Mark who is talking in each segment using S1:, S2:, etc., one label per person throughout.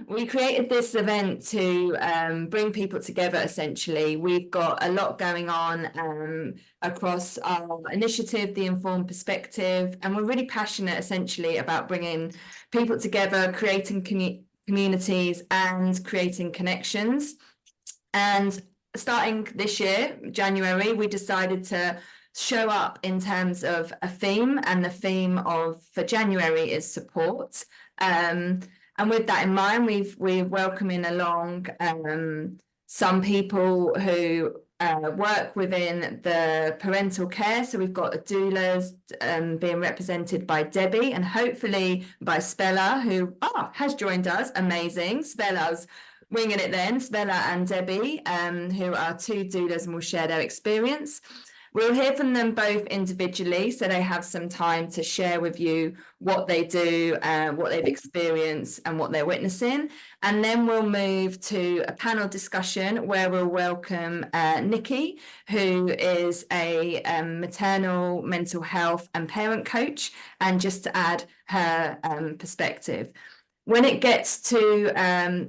S1: We created this event to bring people together, essentially. We've got a lot going on across our initiative, The Informed Perspective, and we're really passionate, essentially, about bringing people together, creating communities and creating connections. And starting this year, January, we decided to show up in terms of a theme, and the theme for January is support. And with that in mind, we're welcoming along some people who work within the parental care. So we've got doulas being represented by Debbie and hopefully by Spella, who has joined us. Amazing. Spella's winging it then. Spella and Debbie, who are two doulas and will share their experience. We'll hear from them both individually, so they have some time to share with you what they do, what they've experienced and what they're witnessing. And then we'll move to a panel discussion where we'll welcome Nikki, who is a maternal mental health and parent coach, and just to add her perspective. When it gets to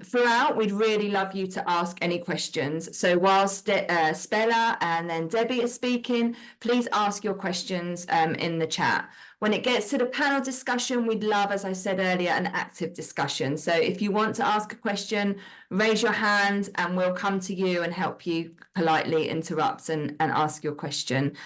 S1: throughout, we'd really love you to ask any questions. So whilst Spella and then Debbie are speaking, please ask your questions in the chat. When it gets to the panel discussion, we'd love, as I said earlier, an active discussion. So if you want to ask a question, raise your hand and we'll come to you and help you politely interrupt and ask your question.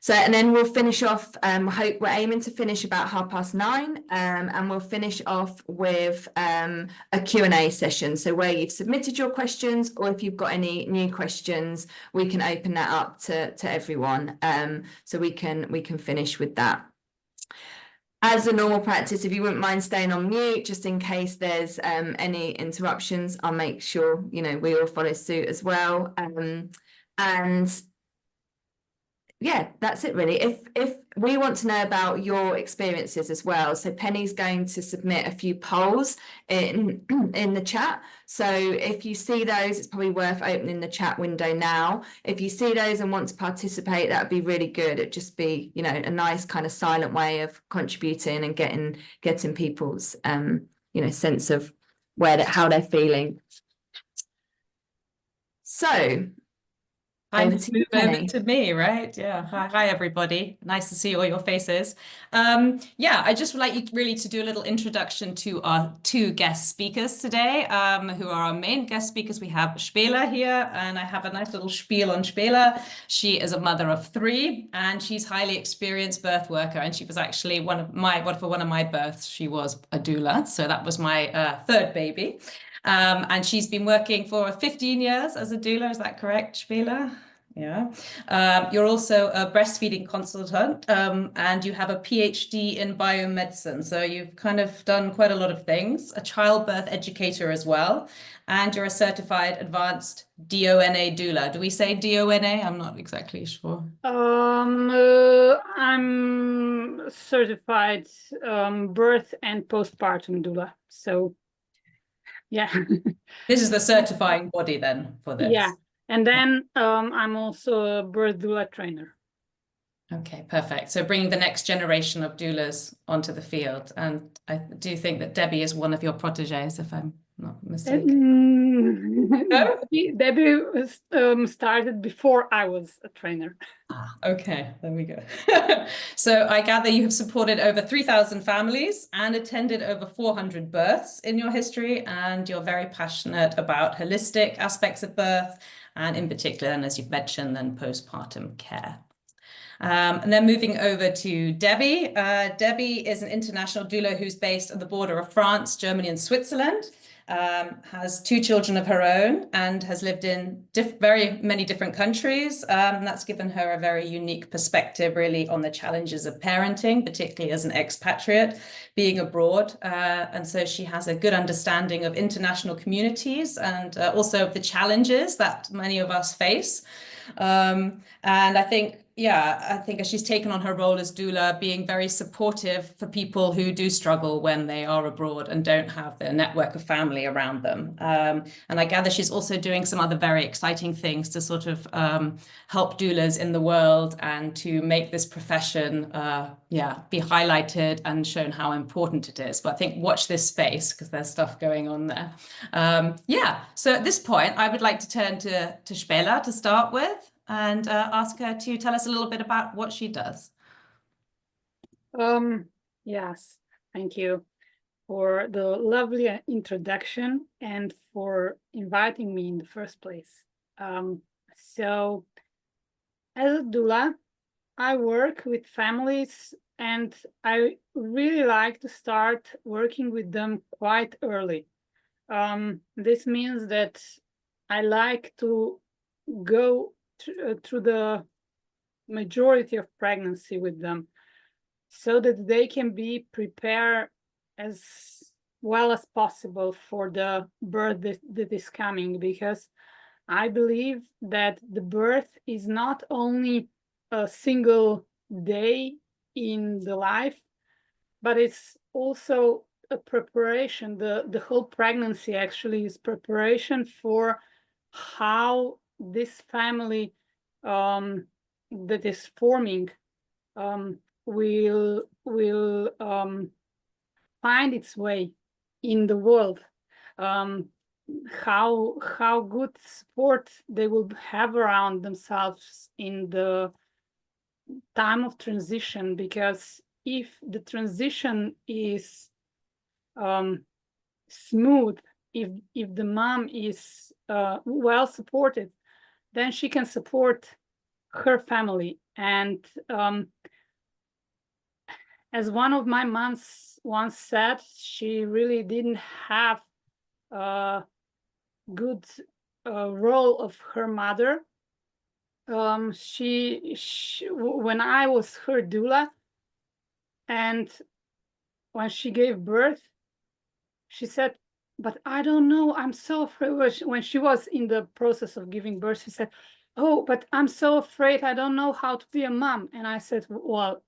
S1: And then we'll finish off, we're aiming to finish about 9:30, and we'll finish off with a Q&A session. So where you've submitted your questions, or if you've got any new questions, we can open that up to everyone. So we can finish with that. As a normal practice, if you wouldn't mind staying on mute, just in case there's any interruptions, I'll make sure, we all follow suit as well. And yeah, that's it really. If we want to know about your experiences as well, so Penny's going to submit a few polls in the chat. So if you see those, it's probably worth opening the chat window now. If you see those and want to participate, that would be really good. It'd just be, a nice kind of silent way of contributing and getting people's sense of how they're feeling. So
S2: Time to move over to me, right? Yeah. Hi, everybody. Nice to see all your faces. I just would like you really to do a little introduction to our two guest speakers today, who are our main guest speakers. We have Spela here, and I have a nice little spiel on Spela. She is a mother of 3, and she's highly experienced birth worker, and she was actually for one of my births, she was a doula. So that was my 3rd baby. And she's been working for 15 years as a doula. Is that correct, Spela? Yeah. You're also a breastfeeding consultant, and you have a PhD in biomedicine. So you've kind of done quite a lot of things, a childbirth educator as well. And you're a certified advanced DONA doula. Do we say DONA? I'm not exactly sure.
S3: I'm certified birth and postpartum doula. So yeah.
S2: This is the certifying body then for this.
S3: Yeah. And then I'm also a birth doula trainer.
S2: Okay, perfect. So bringing the next generation of doulas onto the field. And I do think that Debbie is one of your proteges, if I'm not mistaken.
S3: No? Debbie started before I was a trainer.
S2: Okay, there we go. So I gather you have supported over 3,000 families and attended over 400 births in your history, and you're very passionate about holistic aspects of birth, and in particular, and as you've mentioned, then postpartum care. And then moving over to Debbie. Debbie is an international doula who's based on the border of France, Germany, and Switzerland. Has 2 children of her own and has lived in very many different countries. And that's given her a very unique perspective really on the challenges of parenting, particularly as an expatriate being abroad. And so she has a good understanding of international communities and also the challenges that many of us face. And I think, yeah, I think as she's taken on her role as doula, being very supportive for people who do struggle when they are abroad and don't have their network of family around them. And I gather she's also doing some other very exciting things to sort of help doulas in the world and to make this profession, be highlighted and shown how important it is. But I think watch this space because there's stuff going on there. So at this point, I would like to turn to Spela to start with and ask her to tell us a little bit about what she does.
S3: Yes, thank you for the lovely introduction and for inviting me in the first place. So as a doula, I work with families and I really like to start working with them quite early. This means that I like to go through the majority of pregnancy with them so that they can be prepared as well as possible for the birth that is coming, because I believe that the birth is not only a single day in the life, but it's also a preparation. The whole pregnancy actually is preparation for how this family that is forming will find its way in the world, how good support they will have around themselves in the time of transition. Because if the transition is smooth, if the mom is well supported, then she can support her family. And as one of my moms once said, she really didn't have a good role of her mother. She when I was her doula, and when she gave birth, she said, "But I don't know, I'm so afraid." When she was in the process of giving birth, she said, "Oh, but I'm so afraid, I don't know how to be a mom." And I said, "Well,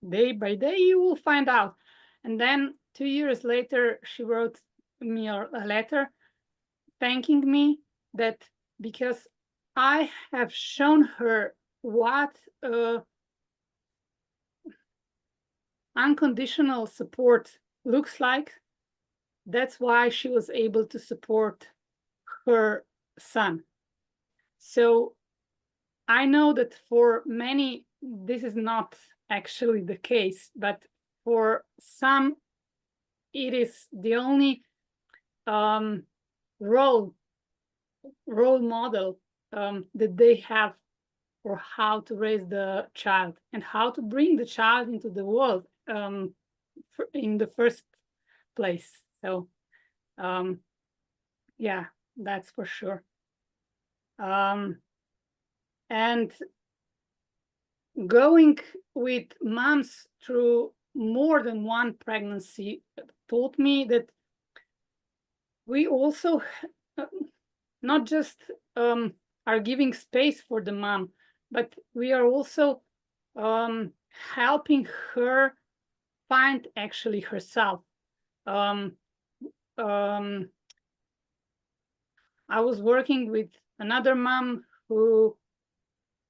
S3: day by day you will find out." And then 2 years later, she wrote me a letter thanking me that because I have shown her what unconditional support looks like, that's why she was able to support her son. So I know that for many, this is not actually the case, but for some, it is the only role model that they have for how to raise the child and how to bring the child into the world in the first place. So yeah, that's for sure. And going with moms through more than one pregnancy taught me that we also not just are giving space for the mom, but we are also helping her find actually herself. I was working with another mom who,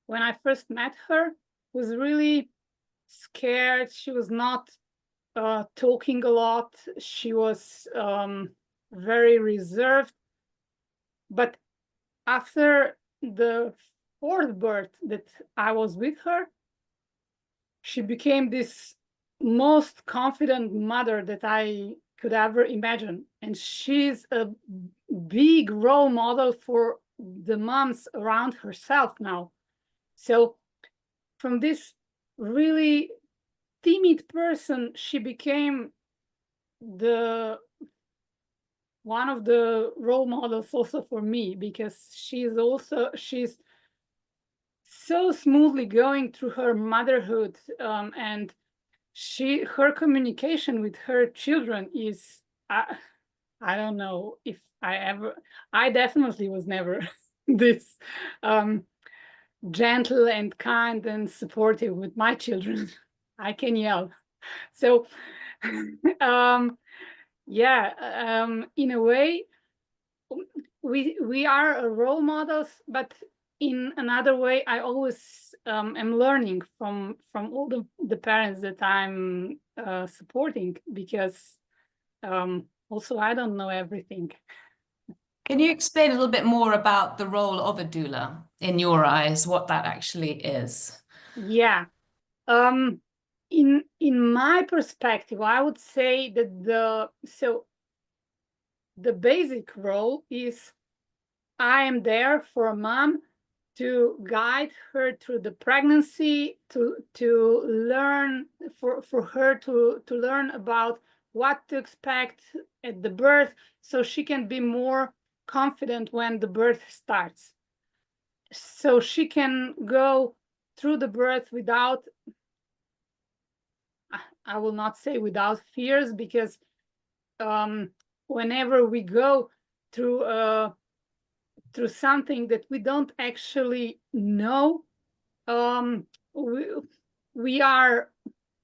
S3: when I first met her, was really scared. She was not talking a lot. She was very reserved. But after the fourth birth that I was with her, she became this most confident mother that I could ever imagine. And she's a big role model for the moms around herself now. So from this really timid person, she became one of the role models also for me, because she's so smoothly going through her motherhood, and her communication with her children is I don't know if I definitely was never this gentle and kind and supportive with my children. I can yell. So in a way, we are role models, but in another way, I always am learning from all the parents that I'm supporting, because also I don't know everything.
S2: Can you explain a little bit more about the role of a doula in your eyes, what that actually is?
S3: Yeah. In my perspective, I would say that the basic role is I am there for a mom to guide her through the pregnancy, to learn, for her to learn about what to expect at the birth, so she can be more confident when the birth starts. So she can go through the birth without, I will not say without fears, because whenever we go through something that we don't actually know, we are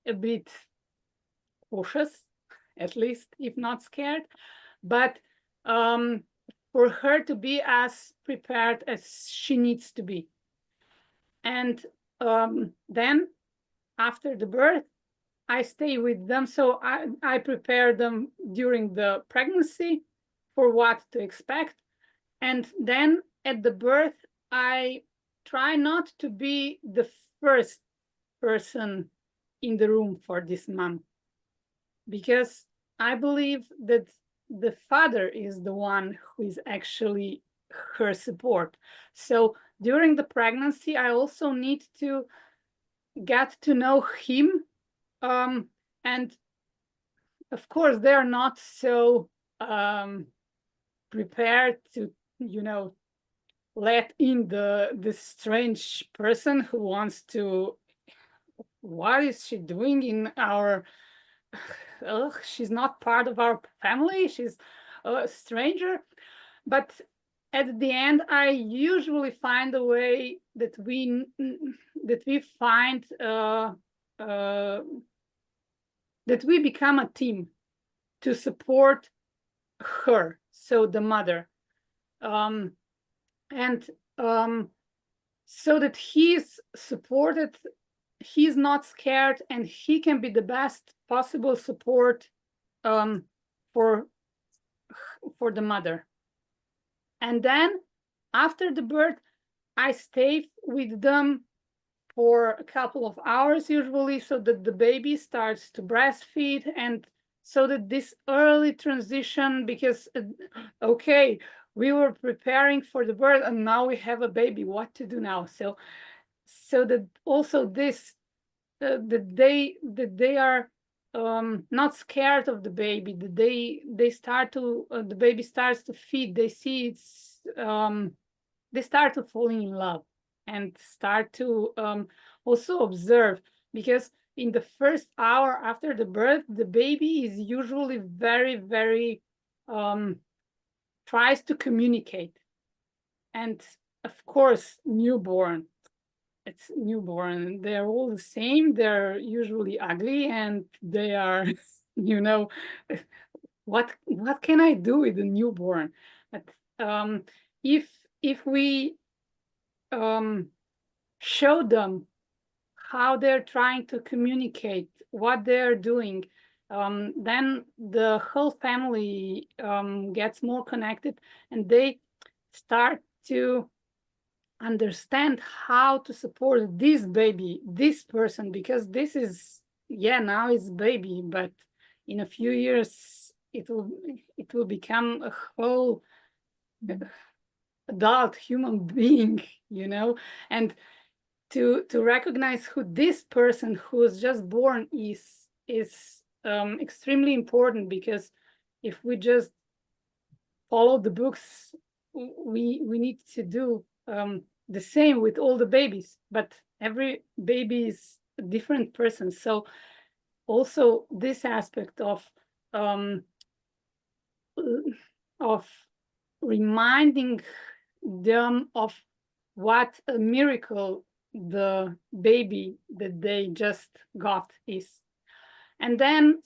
S3: a bit cautious, at least, if not scared. But for her to be as prepared as she needs to be. And then after the birth, I stay with them. So I prepare them during the pregnancy for what to expect. And then at the birth, I try not to be the first person in the room for this mom, because I believe that the father is the one who is actually her support. So during the pregnancy, I also need to get to know him. And of course, they're not so prepared to, let in the strange person who wants to, what is she doing in our, she's not part of our family, she's a stranger. But at the end, I usually find a way that we find that we become a team to support her, so the mother, and so that he's supported, he's not scared, and he can be the best possible support for the mother. And then after the birth, I stay with them for a couple of hours usually, so that the baby starts to breastfeed, and so that this early transition, because okay, we were preparing for the birth and now we have a baby, what to do now? So that also this that they are not scared of the baby, that they start to the baby starts to feed, they see it's they start to falling in love and start to also observe, because in the first hour after the birth, the baby is usually very, very tries to communicate. And of course, newborn, it's newborn, they're all the same, they're usually ugly, and they are what can I do with a newborn? But if we show them how they're trying to communicate, what they're doing, then the whole family gets more connected, and they start to understand how to support this baby, this person, because this is, now it's baby, but in a few years it will become a whole adult human being, and to recognize who this person who's just born is extremely important, because if we just follow the books, we need to do the same with all the babies, but every baby is a different person. So also this aspect of reminding them of what a miracle the baby that they just got is. And then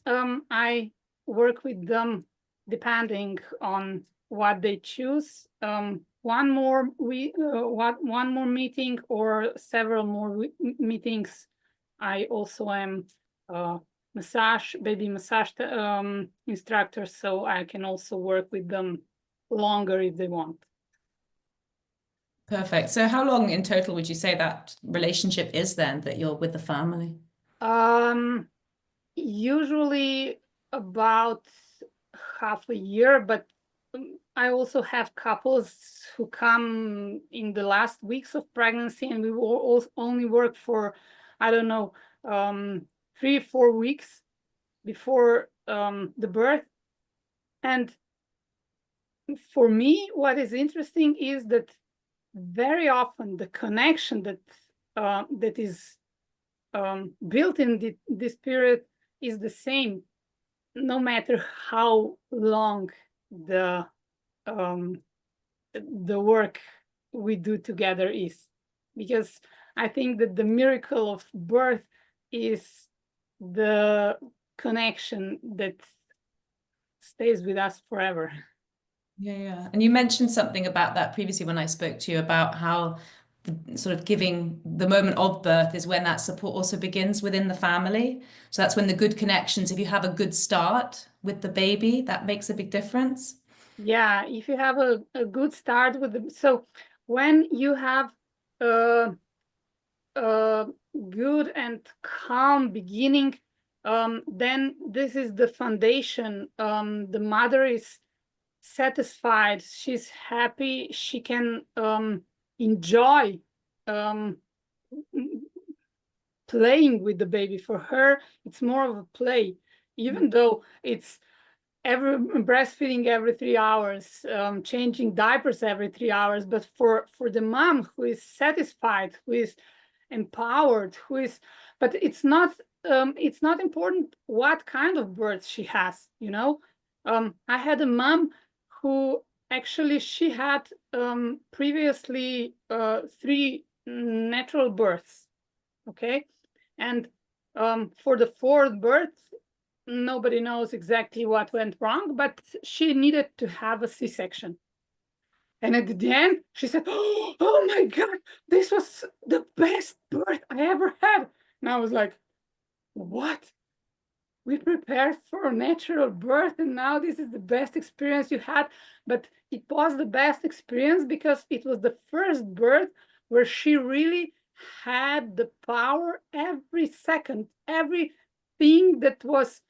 S3: I work with them depending on what they choose. One more meeting or several more meetings. I also am baby massage instructor, so I can also work with them longer if they want.
S2: Perfect. So how long in total would you say that relationship is then that you're with the family?
S3: Usually about half a year, but I also have couples who come in the last weeks of pregnancy, and we will only work for, I don't know, 3-4 weeks before the birth. And for me, what is interesting is that very often the connection that that is built in this period is the same, no matter how long the work we do together is. Because I think that the miracle of birth is the connection that stays with us forever.
S2: Yeah. And you mentioned something about that previously when I spoke to you about how sort of giving the moment of birth is when that support also begins within the family. So that's when the good connections, if you have a good start with the baby, that makes a big difference.
S3: Yeah, if you have a good start with them. So when you have a good and calm beginning, then this is the foundation. The mother is satisfied, she's happy, she can enjoy playing with the baby. For her, it's more of a play, even though it's breastfeeding every 3 hours, changing diapers every 3 hours. But for the mom who is satisfied, who is empowered, but it's not important what kind of birth she has, you know. I had a mom who actually she had previously 3 natural births, okay, and for the 4th birth nobody knows exactly what went wrong, but she needed to have a C-section. And at the end, she said, "Oh my God, this was the best birth I ever had." And I was like, "What? We prepared for a natural birth, and now this is the best experience you had?" But it was the best experience because it was the first birth where she really had the power every second, everything that was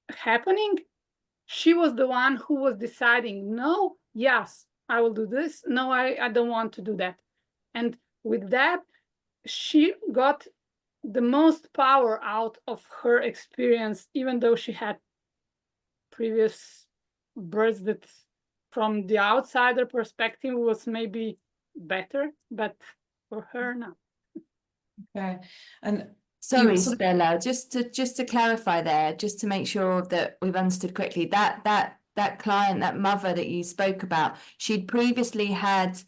S3: happening, she was the one who was deciding, no, yes, I will do this. No, I don't want to do that. And with that, she got the most power out of her experience, even though she had previous births that from the outsider perspective was maybe better, but for her, no.
S2: Okay. And
S1: sorry, Stella, just to clarify there, just to make sure that we've understood correctly, that client, that mother that you spoke about, she'd previously had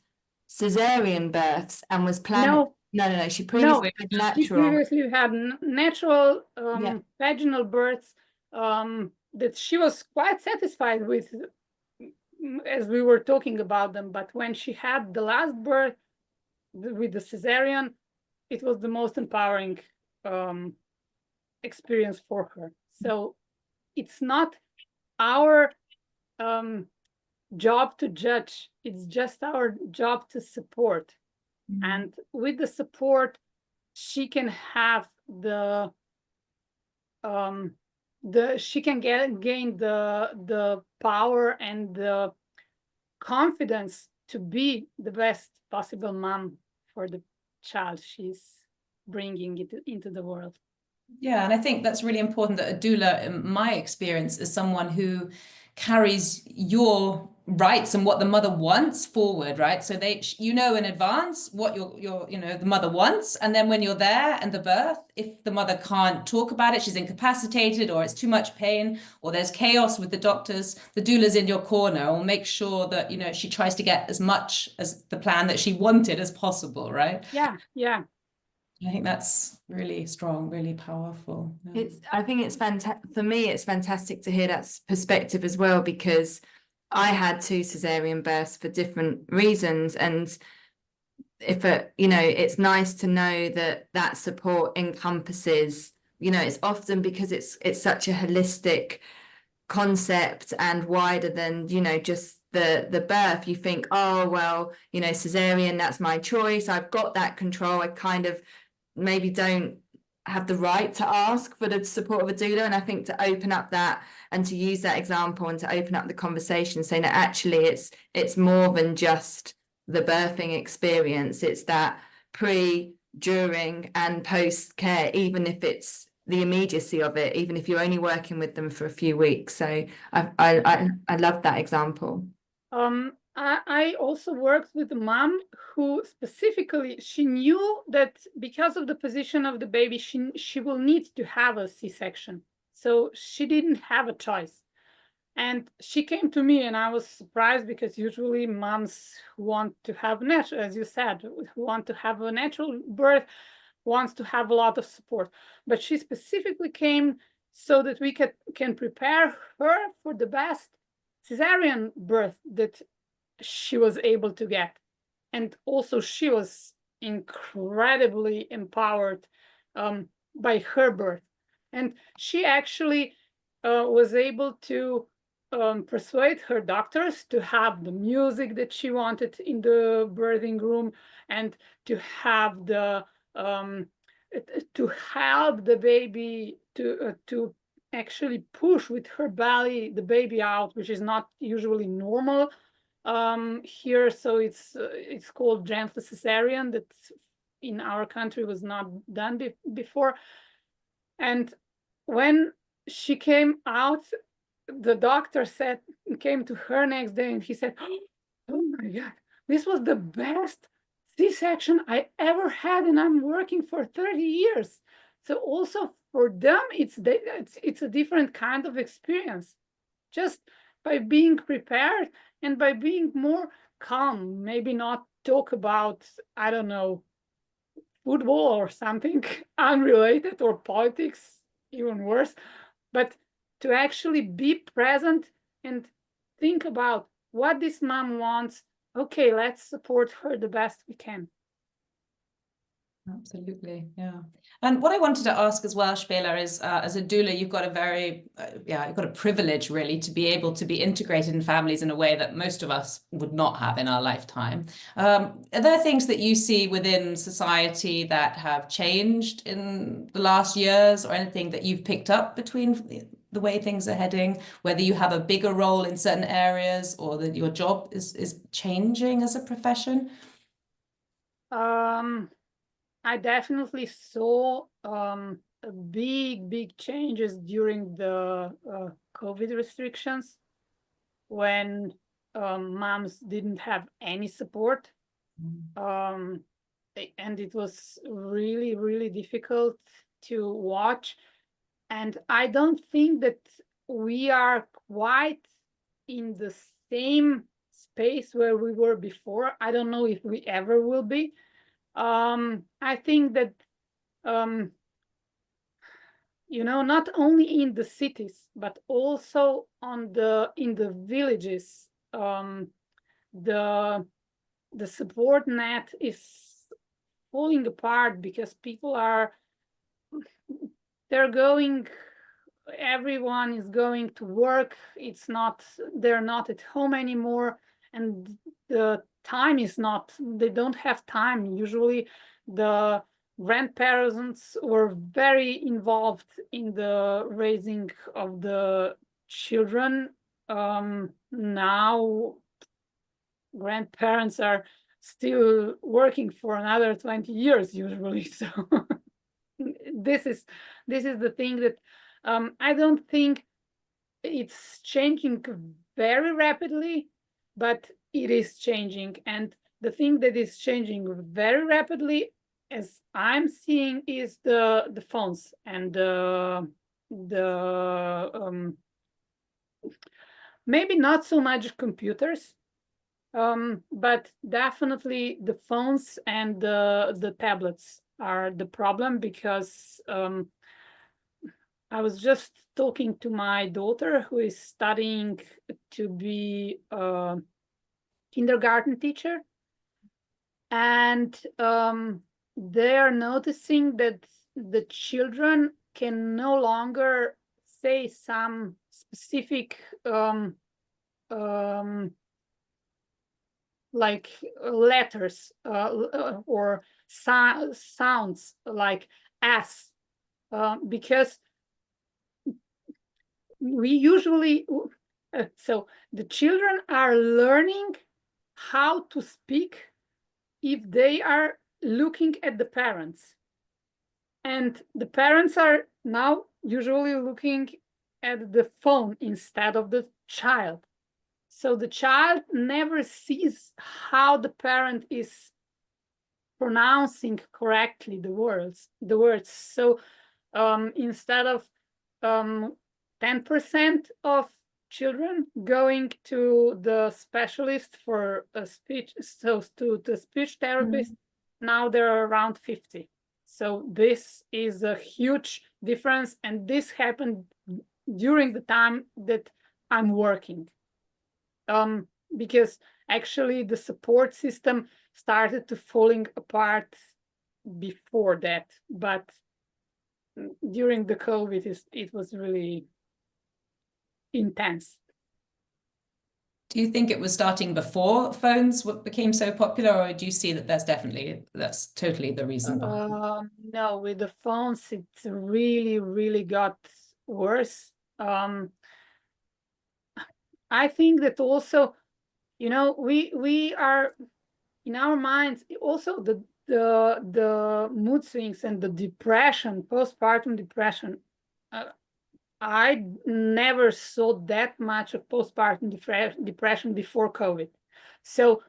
S1: cesarean births and was planning. No. She previously had natural.
S3: She previously had natural vaginal births that she was quite satisfied with, as we were talking about them. But when she had the last birth with the cesarean, it was the most empowering experience for her. So it's not our job to judge, it's just our job to support. And with the support, she can have she can gain the power and the confidence to be the best possible mom for the child she's bringing it into the world.
S2: Yeah, and I think that's really important that a doula, in my experience, is someone who carries your rights and what the mother wants forward, right? So you know in advance what the mother wants, and then when you're there and the birth, if the mother can't talk about it, she's incapacitated, or it's too much pain, or there's chaos with the doctors, the doula's in your corner, will make sure that she tries to get as much as the plan that she wanted as possible, right?
S3: Yeah.
S2: I think that's really strong, really powerful. Yeah.
S1: I think it's fantastic. For me, it's fantastic to hear that perspective as well, because I had 2 cesarean births for different reasons. And it's nice to know that support encompasses, it's often because it's such a holistic concept and wider than, just the birth. You think, oh, well, cesarean, that's my choice. I've got that control. I kind of maybe don't have the right to ask for the support of a doula. And I think to open up that and to use that example and to open up the conversation, saying that actually it's more than just the birthing experience. It's that pre, during and post care, even if it's the immediacy of it, even if you're only working with them for a few weeks. So I love that example.
S3: I also worked with a mom who specifically, she knew that because of the position of the baby, she will need to have a C-section. So she didn't have a choice. And she came to me, and I was surprised, because usually moms who want to have natural, as you said, who want to have a natural birth, wants to have a lot of support. But she specifically came so that we can prepare her for the best cesarean birth that she was able to get. And also she was incredibly empowered by her birth. And she actually was able to persuade her doctors to have the music that she wanted in the birthing room, and to have the to help the baby to actually push with her belly the baby out, which is not usually normal here. So it's called gentle cesarean, that in our country was not done before. And when she came out, the doctor came to her next day, and he said, oh my God, this was the best C-section I ever had, and I'm working for 30 years. So also for them, it's a different kind of experience, just by being prepared and by being more calm. Maybe not talk about, I don't know, football or something unrelated, or politics, even worse, but to actually be present and think about what this mom wants. Okay, let's support her the best we can.
S2: Absolutely, yeah. And what I wanted to ask as well, Spela, is as a doula, you've got a very, you've got a privilege really to be able to be integrated in families in a way that most of us would not have in our lifetime. Are there things that you see within society that have changed in the last years, or anything that you've picked up between the way things are heading, whether you have a bigger role in certain areas, or that your job is changing as a profession?
S3: I definitely saw big changes during the COVID restrictions, when moms didn't have any support. And it was really, really difficult to watch. And I don't think that we are quite in the same space where we were before. I don't know if we ever will be. I think that, not only in the cities, but also in the villages, the support net is falling apart, because people everyone is going to work. They're not at home anymore, and the time is not, they don't have time. Usually the grandparents were very involved in the raising of the children. Now grandparents are still working for another 20 years usually. So this is the thing that I don't think it's changing very rapidly, but it is changing. And the thing that is changing very rapidly, as I'm seeing, is the phones and maybe not so much computers, but definitely the phones and the tablets are the problem, because I was just talking to my daughter, who is studying to be a kindergarten teacher, and they are noticing that the children can no longer say some specific like letters or sounds like S, because we usually, so the children are learning how to speak if they are looking at the parents. And the parents are now usually looking at the phone instead of the child. So the child never sees how the parent is pronouncing correctly the words. So instead of 10% of children going to the specialist for a speech, so to the speech therapist, now there are around 50. So this is a huge difference, and this happened during the time that I'm working. Because actually the support system started to falling apart before that, but during the COVID, it was really intense.
S2: Do you think it was starting before phones became so popular, or do you see that that's totally the reason behind?
S3: No, with the phones, it really, really got worse. I think that also, we are in our minds also the mood swings and the depression, postpartum depression. I never saw that much of postpartum depression before COVID. So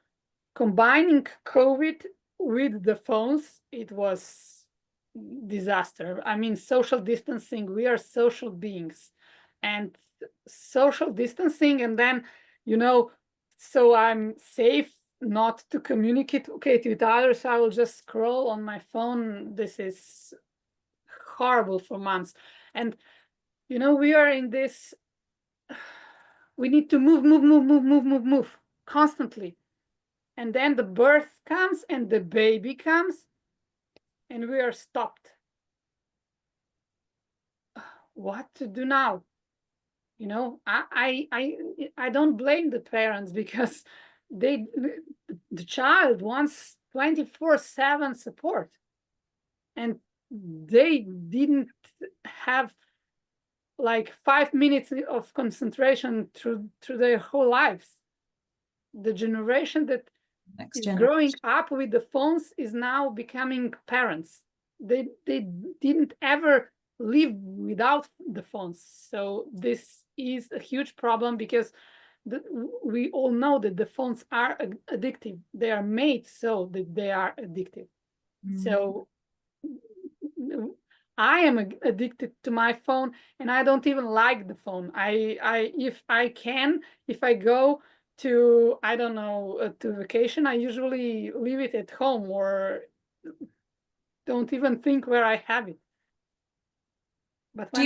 S3: combining COVID with the phones, it was disaster. I mean, social distancing, we are social beings, and social distancing, and then, so I'm safe not to communicate with others. I will just scroll on my phone. This is horrible for months. And we are in this, we need to move constantly. And then the birth comes and the baby comes and we are stopped. What to do now? I don't blame the parents, because the child wants 24/7 support, and they didn't have like 5 minutes of concentration through their whole lives. The generation that is growing up with the phones is now becoming parents. They didn't ever live without the phones. So this is a huge problem, because we all know that the phones are addictive. They are made so that they are addictive. So I am addicted to my phone, and I don't even like the phone. If I go to, I don't know, to vacation, I usually leave it at home, or don't even think where I have it. But when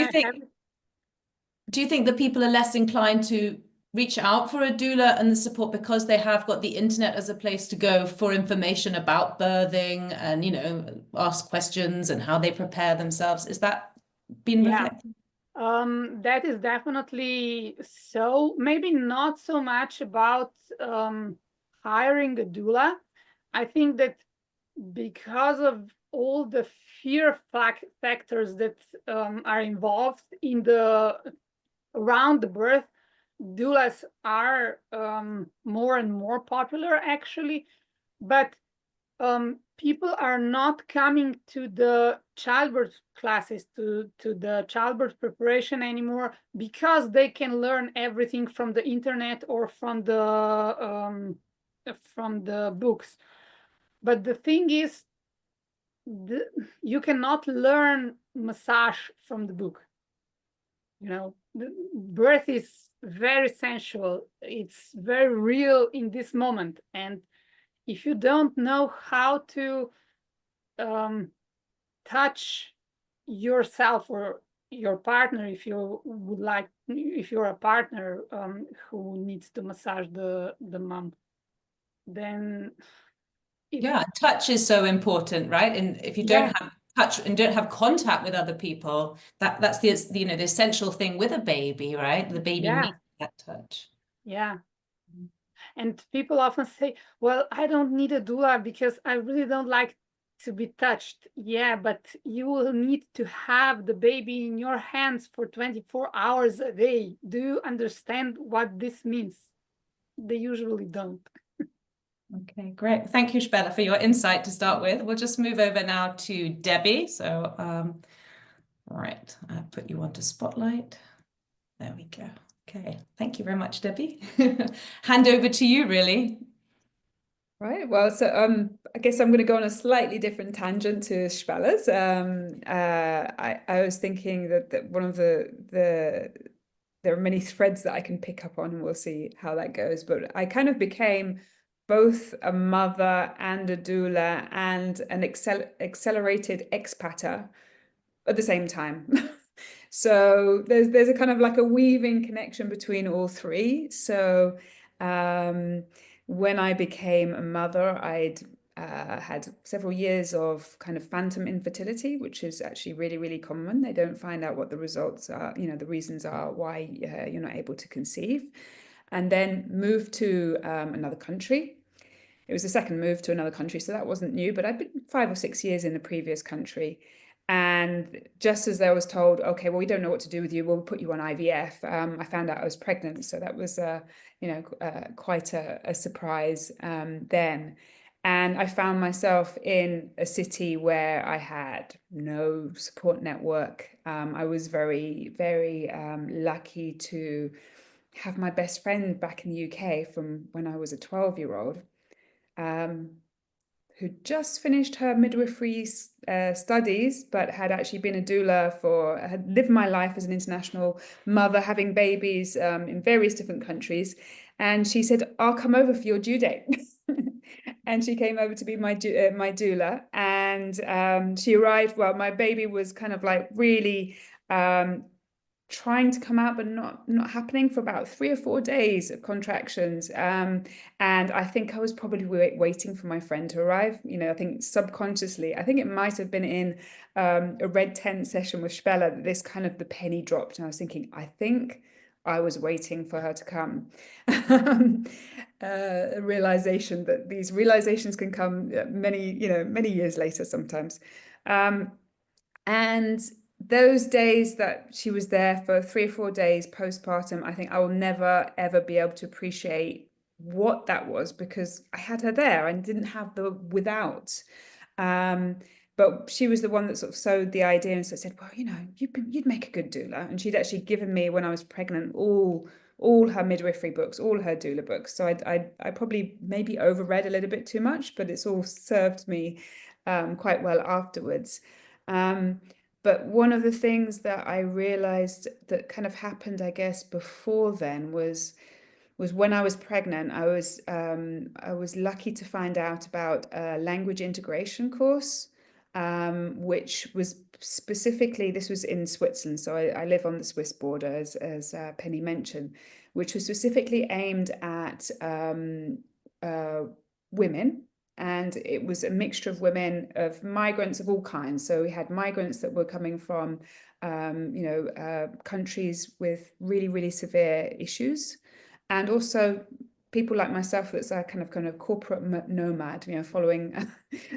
S2: do you think that people are less inclined to reach out for a doula and the support because they have got the internet as a place to go for information about birthing and, ask questions and how they prepare themselves? Is that been reflected?
S3: That is definitely so. Maybe not so much about hiring a doula. I think that because of all the fear factors that are involved in around the birth, doulas are more and more popular, actually. But people are not coming to the childbirth classes, to the childbirth preparation anymore, because they can learn everything from the internet or from the books. But the thing is, you cannot learn massage from the book. You know, the birth is very sensual. It's very real in this moment. And if you don't know how to touch yourself or your partner, if you would like, if you're a partner who needs to massage the mom, then
S2: yeah, touch is so important, right? And if you don't have touch and don't have contact with other people, that's the the essential thing with a baby, right? The baby needs that touch.
S3: Yeah. And people often say, well, I don't need a doula because I really don't like to be touched. Yeah, but you will need to have the baby in your hands for 24 hours a day. Do you understand what this means? They usually don't.
S2: Okay, great. Thank you, Spella, for your insight to start with. We'll just move over now to Debbie. So, all right, I'll put you onto Spotlight. There we go. Okay, thank you very much, Debbie. Hand over to you, really.
S4: Right. Well, so I guess I'm going to go on a slightly different tangent to Spella's. I was thinking that one of there are many threads that I can pick up on, and we'll see how that goes. But I kind of became both a mother and a doula and an accelerated expatter at the same time. So there's a kind of like a weaving connection between all three. So when I became a mother, I'd had several years of kind of phantom infertility, which is actually really, really common. They don't find out what the results are, the reasons are why you're not able to conceive. And then moved to another country. It was the second move to another country, so that wasn't new, but I'd been 5 or 6 years in the previous country. And just as I was told, okay, well, we don't know what to do with you, we'll put you on IVF, I found out I was pregnant. So that was, quite a surprise then. And I found myself in a city where I had no support network. I was very, very lucky to have my best friend back in the UK from when I was a 12-year-old. Who just finished her midwifery studies, but had actually been a doula had lived my life as an international mother, having babies in various different countries. And she said, I'll come over for your due date. And she came over to be my doula. And she arrived, well, my baby was kind of like really trying to come out, but not happening for about 3 or 4 days of contractions. And I think I was probably waiting for my friend to arrive. I think subconsciously, I think it might have been in a red tent session with Spella that this kind of the penny dropped. And I was thinking, I think I was waiting for her to come. A realization that these realizations can come many years later sometimes. And those days that she was there for 3 or 4 days postpartum, I think I will never, ever be able to appreciate what that was, because I had her there and didn't have the without. But she was the one that sort of sowed the idea and said, well, you'd make a good doula. And she'd actually given me, when I was pregnant, all her midwifery books, all her doula books. So I probably maybe overread a little bit too much, but it's all served me quite well afterwards. But one of the things that I realized that kind of happened, I guess, before then was when I was pregnant. I was lucky to find out about a language integration course, which was specifically, this was in Switzerland, so I live on the Swiss border, as Penny mentioned, which was specifically aimed at women. And it was a mixture of women, of migrants of all kinds. So we had migrants that were coming from, countries with really, really severe issues. And also people like myself that's a kind of corporate nomad, following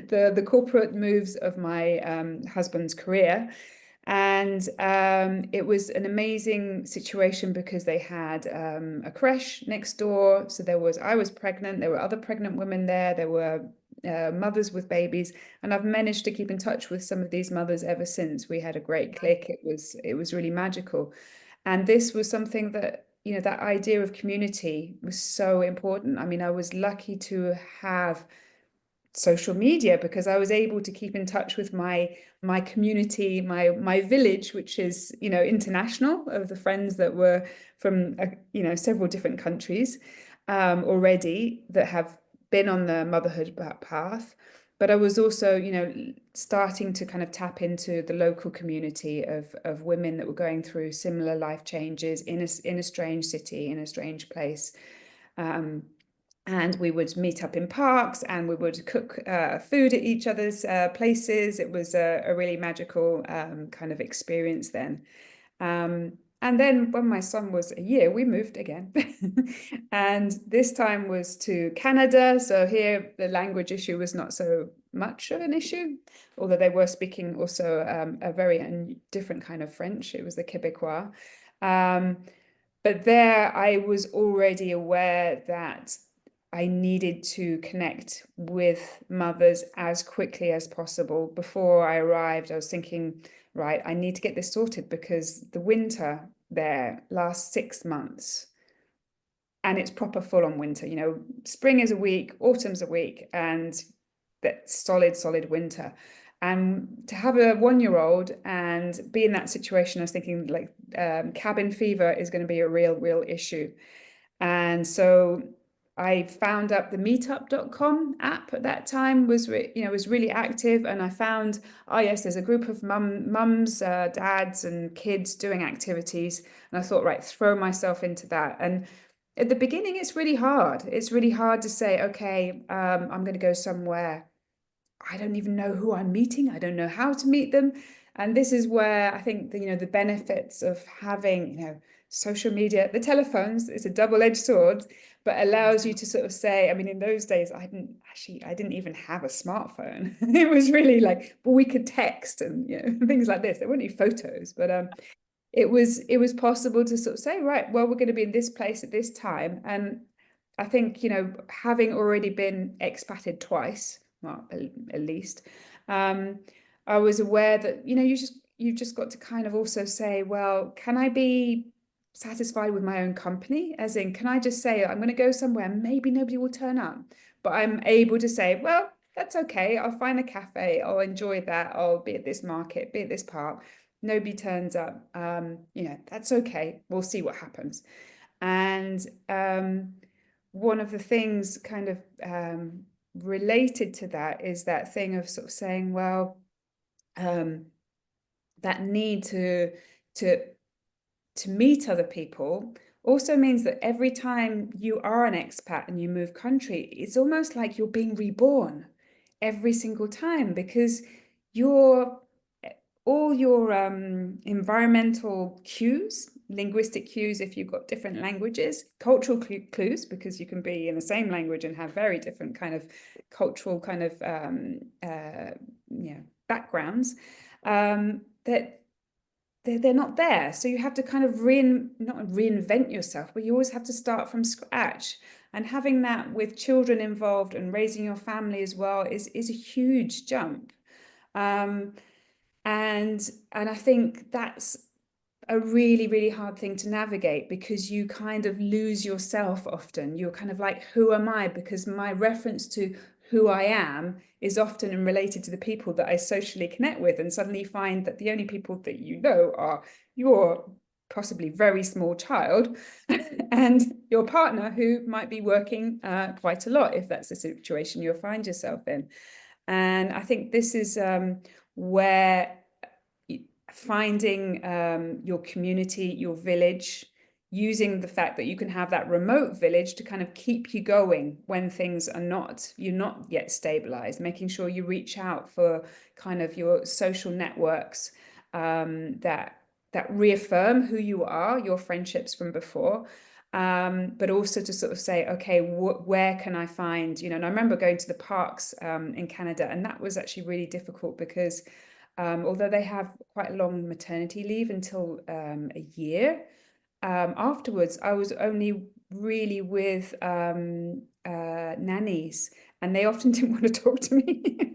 S4: the corporate moves of my husband's career. And it was an amazing situation because they had a creche next door. So I was pregnant, there were other pregnant women there, there were mothers with babies, and I've managed to keep in touch with some of these mothers ever since. We had a great click. It was really magical. And this was something that, you know, that idea of community was so important. I mean, I was lucky to have social media because I was able to keep in touch with my community, my village, which is, you know, international, of the friends that were from you know, several different countries already that have been on the motherhood path. But I was also, you know, starting to kind of tap into the local community of women that were going through similar life changes in a strange city, in a strange place. And we would meet up in parks, and we would cook food at each other's places. It was a really magical kind of experience then. And then when my son was a year, we moved again. And this time was to Canada. So here the language issue was not so much of an issue, although they were speaking also a very different kind of French. It was the Québécois. But there I was already aware that I needed to connect with mothers as quickly as possible. Before I arrived, I was thinking, right, I need to get this sorted because the winter there lasts 6 months. And it's proper full-on winter. You know, spring is a week, autumn's a week, and that solid winter. And to have a 1-year-old and be in that situation, I was thinking like cabin fever is going to be a real issue. And so I found up the meetup.com app at that time, was really active, and I found, oh yes, there's a group of mums, dads and kids doing activities, and I thought, right, throw myself into that. And at the beginning, it's really hard. It's really hard to say, okay, I'm going to go somewhere. I don't even know who I'm meeting. I don't know how to meet them. And this is where I think the benefits of having, social media, the telephones, it's a double-edged sword, but allows you to sort of say, I mean, in those days, I didn't even have a smartphone. It was really like, but we could text and things like this. There weren't any photos, but it was possible to sort of say, right, well, we're going to be in this place at this time. And I think, having already been expated twice, well, at least, I was aware that, you've just got to kind of also say, well, can I be satisfied with my own company? As in, can I just say, I'm going to go somewhere, maybe nobody will turn up, but I'm able to say, well, that's okay. I'll find a cafe. I'll enjoy that. I'll be at this market, be at this park. Nobody turns up. That's okay. We'll see what happens. And one of the things kind of related to that is that thing of sort of saying, well, that need to meet other people also means that every time you are an expat and you move country, it's almost like you're being reborn every single time, because all your environmental cues, linguistic cues, if you've got different languages, cultural clues, because you can be in the same language and have very different kind of cultural kind of backgrounds, that they're not there. So you have to kind of not reinvent yourself, but you always have to start from scratch. And having that with children involved and raising your family as well is a huge jump. And I think that's a really hard thing to navigate, because you kind of lose yourself often. You're kind of like, who am I? Because my reference to who I am is often related to the people that I socially connect with, and suddenly find that the only people that are your possibly very small child and your partner, who might be working quite a lot, if that's the situation you'll find yourself in. And I think this is where finding your community, your village, using the fact that you can have that remote village to kind of keep you going when things are you're not yet stabilized, making sure you reach out for kind of your social networks that reaffirm who you are, your friendships from before, but also to sort of say, okay, where can I find, and I remember going to the parks in Canada, and that was actually really difficult because although they have quite a long maternity leave until a year, afterwards I was only really with nannies, and they often didn't want to talk to me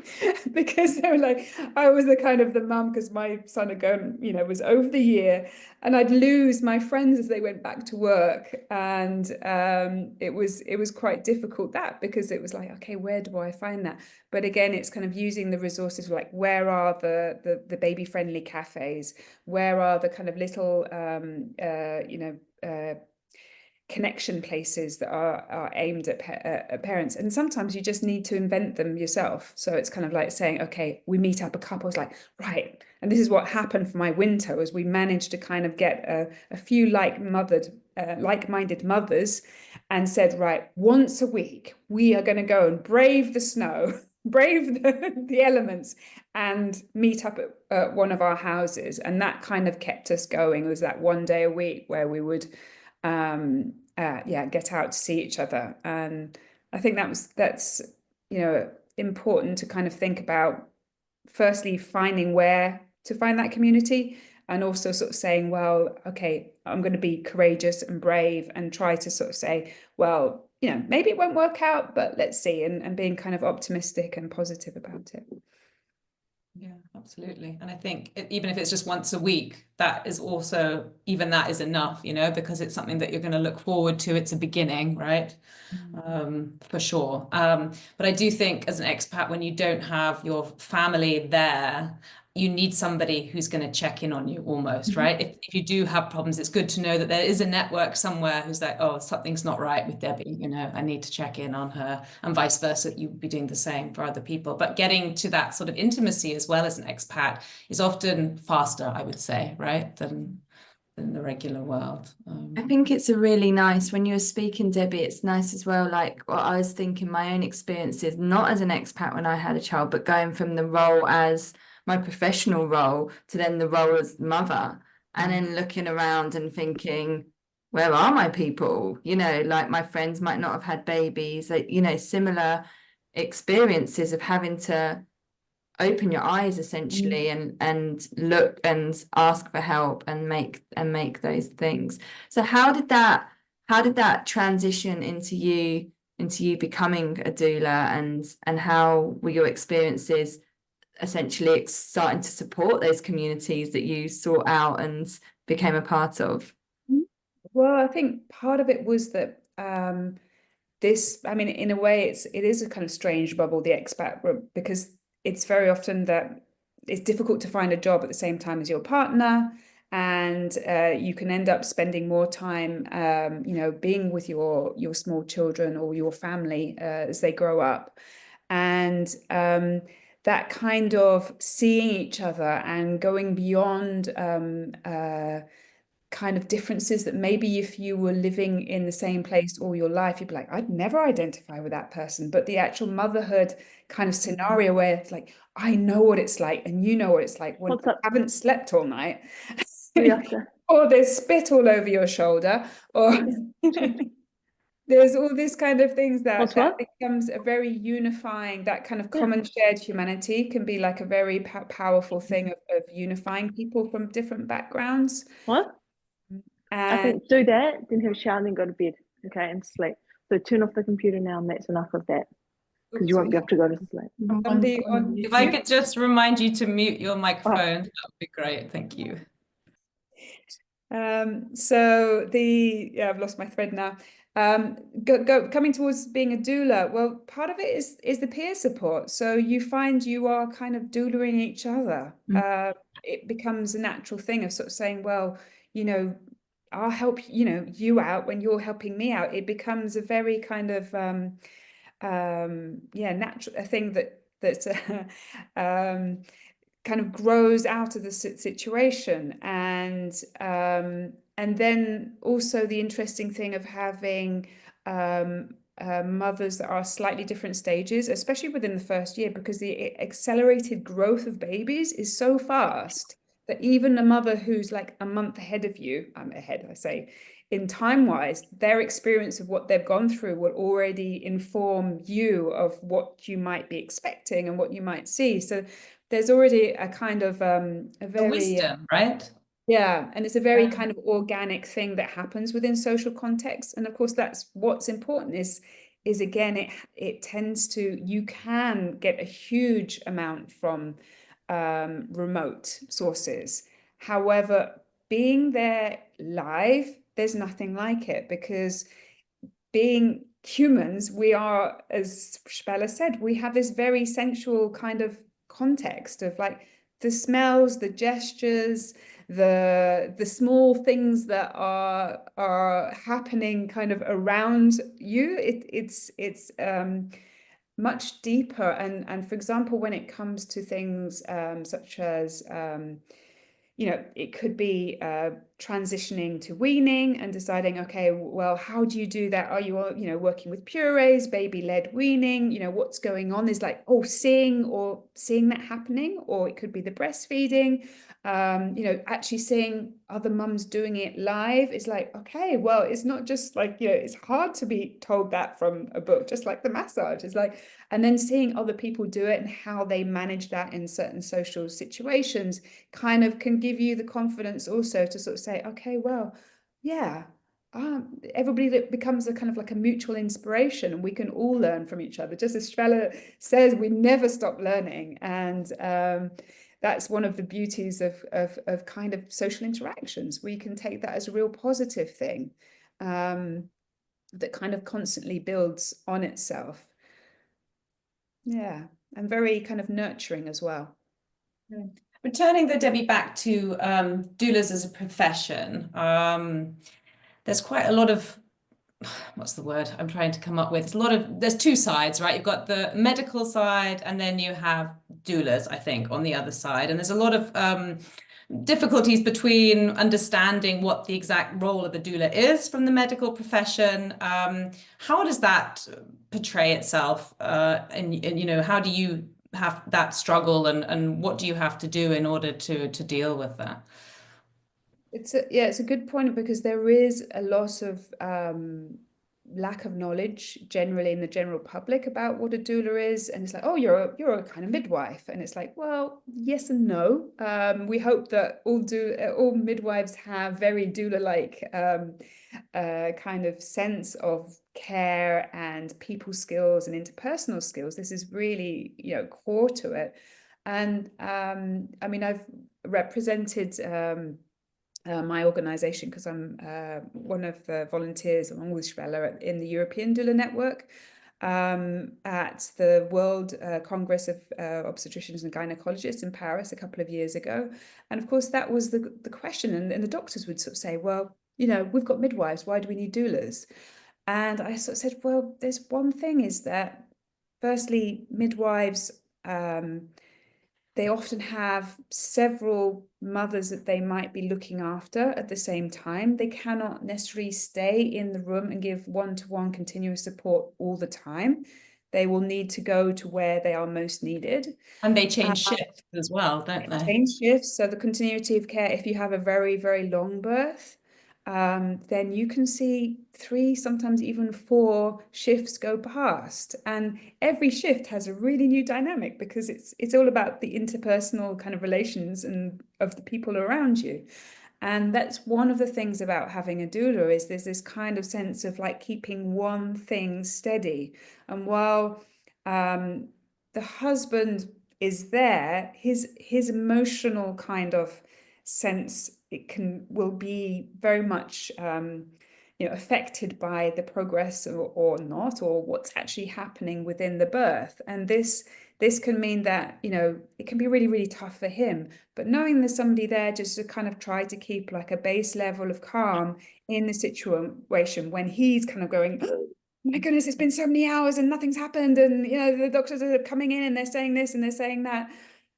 S4: because they were like, I was the kind of the mum, because my son had gone, you know, was over the year, and I'd lose my friends as they went back to work. And it was quite difficult, that, because it was like, okay, where do I find that? But again, it's kind of using the resources, like where are the baby friendly cafes? Where are the kind of little, connection places that are aimed at parents? And sometimes you just need to invent them yourself. So it's kind of like saying, okay, we meet up a couple. It's like, right. And this is what happened for my winter, was we managed to kind of get a few like-minded mothers, and said, right, once a week, we are going to go and brave the snow, brave the elements, and meet up at one of our houses. And that kind of kept us going. It was that one day a week where we would get out to see each other. And I think that's important to kind of think about, firstly finding where to find that community, and also sort of saying, well, okay, I'm going to be courageous and brave and try to sort of say, well, maybe it won't work out, but let's see, and being kind of optimistic and positive about it.
S2: Yeah, absolutely. And I think even if it's just once a week, that is also, even that is enough, because it's something that you're going to look forward to. It's a beginning, right? For sure. But I do think as an expat, when you don't have your family there, you need somebody who's going to check in on you almost, right? If you do have problems, it's good to know that there is a network somewhere who's like, oh, something's not right with Debbie, I need to check in on her, and vice versa. You would be doing the same for other people. But getting to that sort of intimacy as well as an expat is often faster, I would say, right, than the regular world.
S1: I think it's a really nice, when you were speaking, Debbie, it's nice as well, like what I was thinking, my own experiences, not as an expat when I had a child, but going from the role as my professional role to then the role as mother, and then looking around and thinking, where are my people? Like my friends might not have had babies, like, similar experiences of having to open your eyes essentially, and look and ask for help and make those things. So how did that transition into you becoming a doula, and how were your experiences essentially starting to support those communities that you sought out and became a part of?
S4: Well, I think part of it was that in a way, it is a kind of strange bubble, the expat, because it's very often that it's difficult to find a job at the same time as your partner, and you can end up spending more time, being with your small children or your family as they grow up, and that kind of seeing each other and going beyond kind of differences that maybe if you were living in the same place all your life, you'd be like, I'd never identify with that person. But the actual motherhood kind of scenario where it's like, I know what it's like, and you know what it's like when you haven't slept all night, or there's spit all over your shoulder, or there's all this kind of things that becomes a very unifying, that kind of common shared humanity can be like a very powerful thing of unifying people from different backgrounds.
S5: What? I think do that, then have a shower, and then go to bed, okay, and sleep. So turn off the computer now, and that's enough of that, because you won't be able to go to sleep.
S2: If I could just remind you to mute your microphone, that would be great. Thank you.
S4: So I've lost my thread now. Coming towards being a doula, well, part of it is the peer support. So you find you are kind of doulaing each other. It becomes a natural thing of sort of saying, well, I'll help you out when you're helping me out. It becomes a very kind of natural thing that kind of grows out of the situation. And then also the interesting thing of having mothers that are slightly different stages, especially within the first year, because the accelerated growth of babies is so fast that even a mother who's like a month ahead of you, I say, in time-wise, their experience of what they've gone through will already inform you of what you might be expecting and what you might see. So there's already a kind of a very
S2: wisdom, right?
S4: Yeah, and it's a very kind of organic thing that happens within social context. And of course, that's what's important, is is again, it tends to, you can get a huge amount from remote sources. However, being there live, there's nothing like it, because being humans, we are, as Spella said, we have this very sensual kind of context of like the smells, the gestures, the small things that are happening kind of around you. It's much deeper, and for example, when it comes to things such as you know, it could be transitioning to weaning and deciding, okay, well, how do you do that? Are you, you know, working with purees, baby-led weaning? You know, what's going on is like, oh, seeing that happening, or it could be the breastfeeding. You know, actually seeing other mums doing it live. It's like, okay, well, it's not just like, you know, it's hard to be told that from a book, just like the massage. It's like, and then seeing other people do it and how they manage that in certain social situations kind of can give you the confidence also to sort of say, okay, well, yeah, everybody becomes a kind of like a mutual inspiration, and we can all learn from each other. Just as Spella says, we never stop learning. And that's one of the beauties of kind of social interactions. We can take that as a real positive thing that kind of constantly builds on itself. Yeah, and very kind of nurturing as well.
S2: Returning the Debbie back to doulas as a profession, there's quite a lot of, what's the word I'm trying to come up with? There's two sides, right? You've got the medical side, and then you have doulas, I think, on the other side. And there's a lot of difficulties between understanding what the exact role of the doula is from the medical profession. How does that portray itself? And you know, how do you have that struggle, and what do you have to do in order to deal with that?
S4: It's a good point, because there is a lot of lack of knowledge generally in the general public about what a doula is, and it's like, oh, you're a kind of midwife, and it's like, well, yes and no. We hope that all midwives have very doula-like kind of sense of care and people skills and interpersonal skills. This is really, you know, core to it. And I mean, I've represented my organisation, because I'm one of the volunteers along with Spella in the European Doula Network at the World Congress of Obstetricians and Gynecologists in Paris a couple of years ago. And of course, that was the question. And the doctors would sort of say, well, you know, we've got midwives, why do we need doulas? And I sort of said, well, there's one thing, is that firstly, midwives, they often have several mothers that they might be looking after at the same time. They cannot necessarily stay in the room and give one-to-one continuous support all the time. They will need to go to where they are most needed.
S2: And they change shifts as well, don't they?
S4: Change shifts. So the continuity of care, if you have a very, very long birth, then you can see 3, sometimes even 4 shifts go past, and every shift has a really new dynamic, because it's all about the interpersonal kind of relations and of the people around you. And that's one of the things about having a doula, is there's this kind of sense of like keeping one thing steady. And while the husband is there, his emotional kind of sense, will be very much you know, affected by the progress or not, or what's actually happening within the birth. And this can mean that, you know, it can be really, really tough for him. But knowing there's somebody there just to kind of try to keep like a base level of calm in the situation when he's kind of going, oh, my goodness, it's been so many hours and nothing's happened, and you know, the doctors are coming in and they're saying this and they're saying that.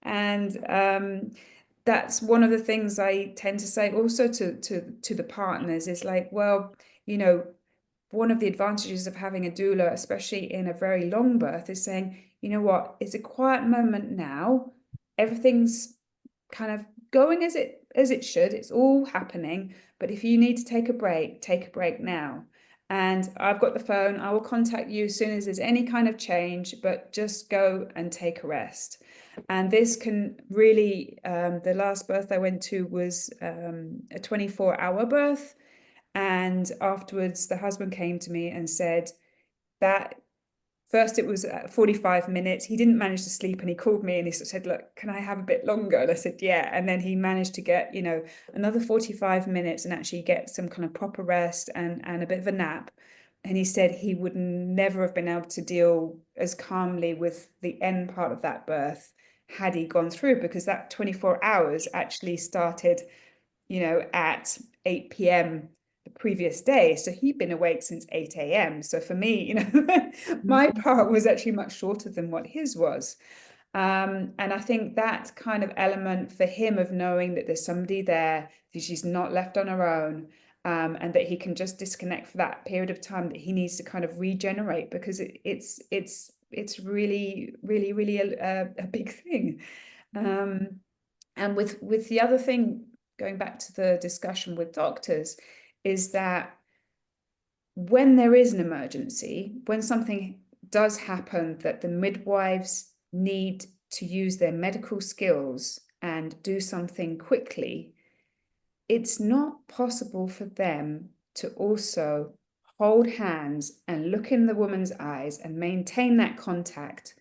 S4: And that's one of the things I tend to say also to the partners, is like, well, you know, one of the advantages of having a doula, especially in a very long birth, is saying, you know what, it's a quiet moment now. Everything's kind of going as it should. It's all happening. But if you need to take a break now. And I've got the phone. I will contact you as soon as there's any kind of change, but just go and take a rest. And this can really, the last birth I went to was a 24-hour birth. And afterwards, the husband came to me and said, that first it was 45 minutes. He didn't manage to sleep, and he called me and he said, look, can I have a bit longer? And I said, yeah. And then he managed to get, you know, another 45 minutes and actually get some kind of proper rest and a bit of a nap. And he said he would never have been able to deal as calmly with the end part of that birth had he gone through, because that 24 hours actually started, you know, at 8 p.m. the previous day. So he'd been awake since 8 a.m. So for me, you know, my part was actually much shorter than what his was. And I think that kind of element for him of knowing that there's somebody there, that she's not left on her own, and that he can just disconnect for that period of time, that he needs to kind of regenerate, because it's really, really, really a big thing. And with the other thing, going back to the discussion with doctors, is that when there is an emergency, when something does happen that the midwives need to use their medical skills and do something quickly, it's not possible for them to also hold hands and look in the woman's eyes and maintain that contact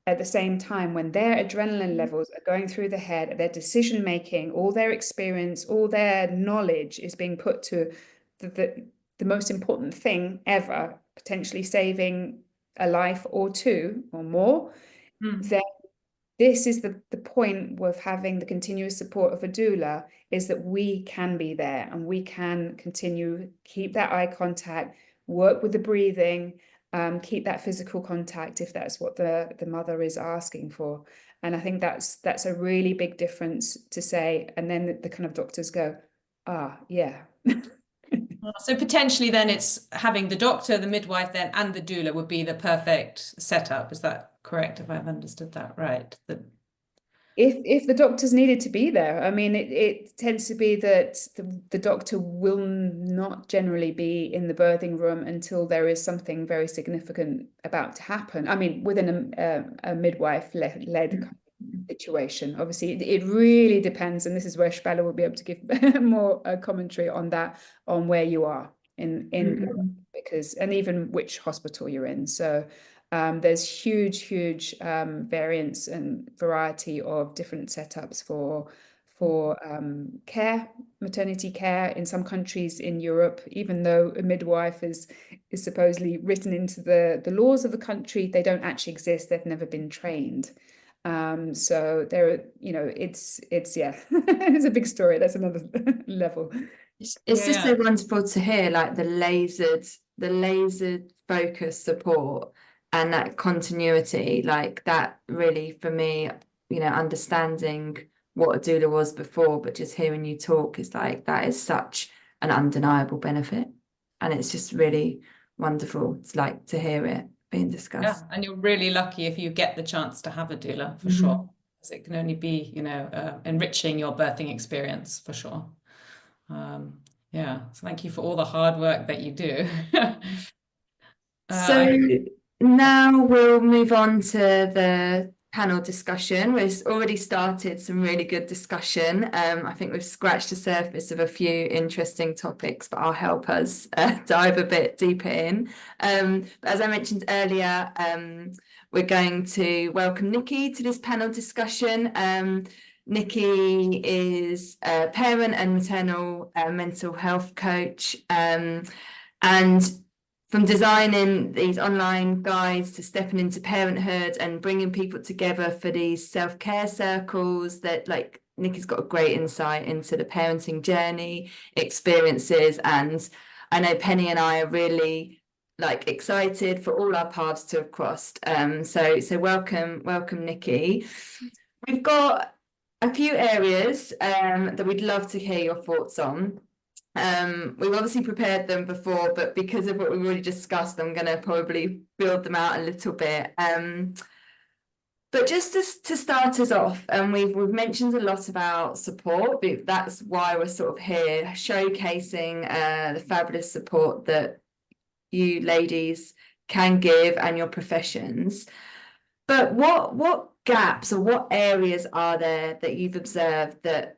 S4: at the same time, when their adrenaline levels are going through the head, their decision making, all their experience, all their knowledge is being put to the most important thing ever, potentially saving a life or two or more. Then this is the point with having the continuous support of a doula, is that we can be there and we can continue, keep that eye contact, work with the breathing, keep that physical contact if that's what the mother is asking for. And I think that's a really big difference to say. And then the kind of doctors go, yeah.
S2: So potentially then it's having the doctor, the midwife then, and the doula would be the perfect setup. Is that correct, if I've understood that right?
S4: If the doctors needed to be there, I mean, it tends to be that the doctor will not generally be in the birthing room until there is something very significant about to happen. I mean, within a midwife-led kind of situation. Obviously, it really depends, and this is where Spelle will be able to give more commentary on that, on where you are in because, and even which hospital you're in. So there's huge variance and variety of different setups for care, maternity care. In some countries in Europe, even though a midwife is supposedly written into the laws of the country, they don't actually exist. They've never been trained. So there, you know, it's yeah, it's a big story. That's another level.
S1: It's just so wonderful to hear, like the lasered focus support and that continuity, like that really, for me, you know, understanding what a doula was before, but just hearing you talk is like, that is such an undeniable benefit. And it's just really wonderful to hear it being discussed.
S2: Yeah, and you're really lucky if you get the chance to have a doula, for sure. Because it can only be, you know, enriching your birthing experience, for sure. Yeah, so thank you for all the hard work that you do.
S1: So now we'll move on to the panel discussion. We've already started some really good discussion. I think we've scratched the surface of a few interesting topics, but I'll help us dive a bit deeper in. But as I mentioned earlier, we're going to welcome Nikki to this panel discussion. Nikki is a parent and maternal mental health coach, and from designing these online guides to stepping into parenthood and bringing people together for these self-care circles, that like Nikki's got a great insight into the parenting journey, experiences, and I know Penny and I are really like excited for all our paths to have crossed. So welcome Nikki. We've got a few areas that we'd love to hear your thoughts on. We've obviously prepared them before, but because of what we've already discussed, I'm going to probably build them out a little bit. But just to start us off, we've mentioned a lot about support, but that's why we're sort of here showcasing the fabulous support that you ladies can give and your professions. But what gaps or what areas are there that you've observed that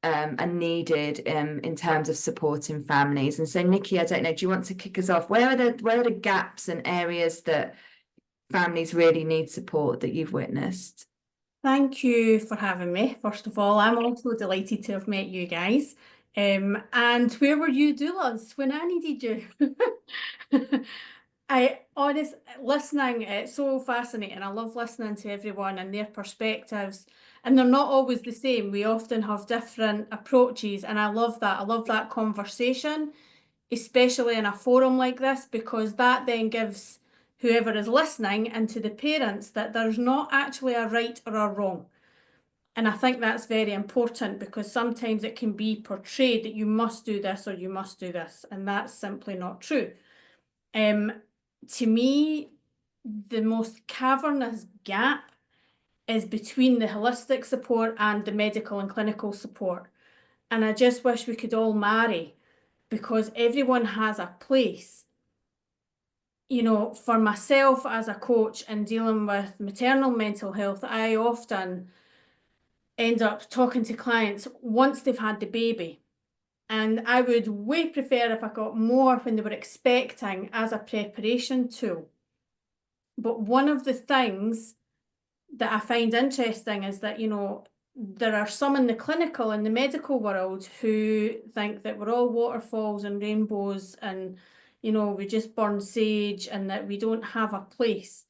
S1: are needed in terms of supporting families. And so, Nikki, I don't know, do you want to kick us off? Where are the gaps and areas that families really need support that you've witnessed?
S6: Thank you for having me. First of all, I'm also delighted to have met you guys. And where were you, doulas, when I needed you? Listening, it's so fascinating. I love listening to everyone and their perspectives, and they're not always the same. We often have different approaches, and I love that. I love that conversation, especially in a forum like this, because that then gives whoever is listening and to the parents that there's not actually a right or a wrong. And I think that's very important, because sometimes it can be portrayed that you must do this or you must do this, and that's simply not true. To me, the most cavernous gap is between the holistic support and the medical and clinical support. And I just wish we could all marry, because everyone has a place. You know, for myself as a coach and dealing with maternal mental health, I often end up talking to clients once they've had the baby. And I would way prefer if I got more when they were expecting as a preparation tool. But one of the things that I find interesting is that, you know, there are some in the clinical and the medical world who think that we're all waterfalls and rainbows and, you know, we just burn sage and that we don't have a place.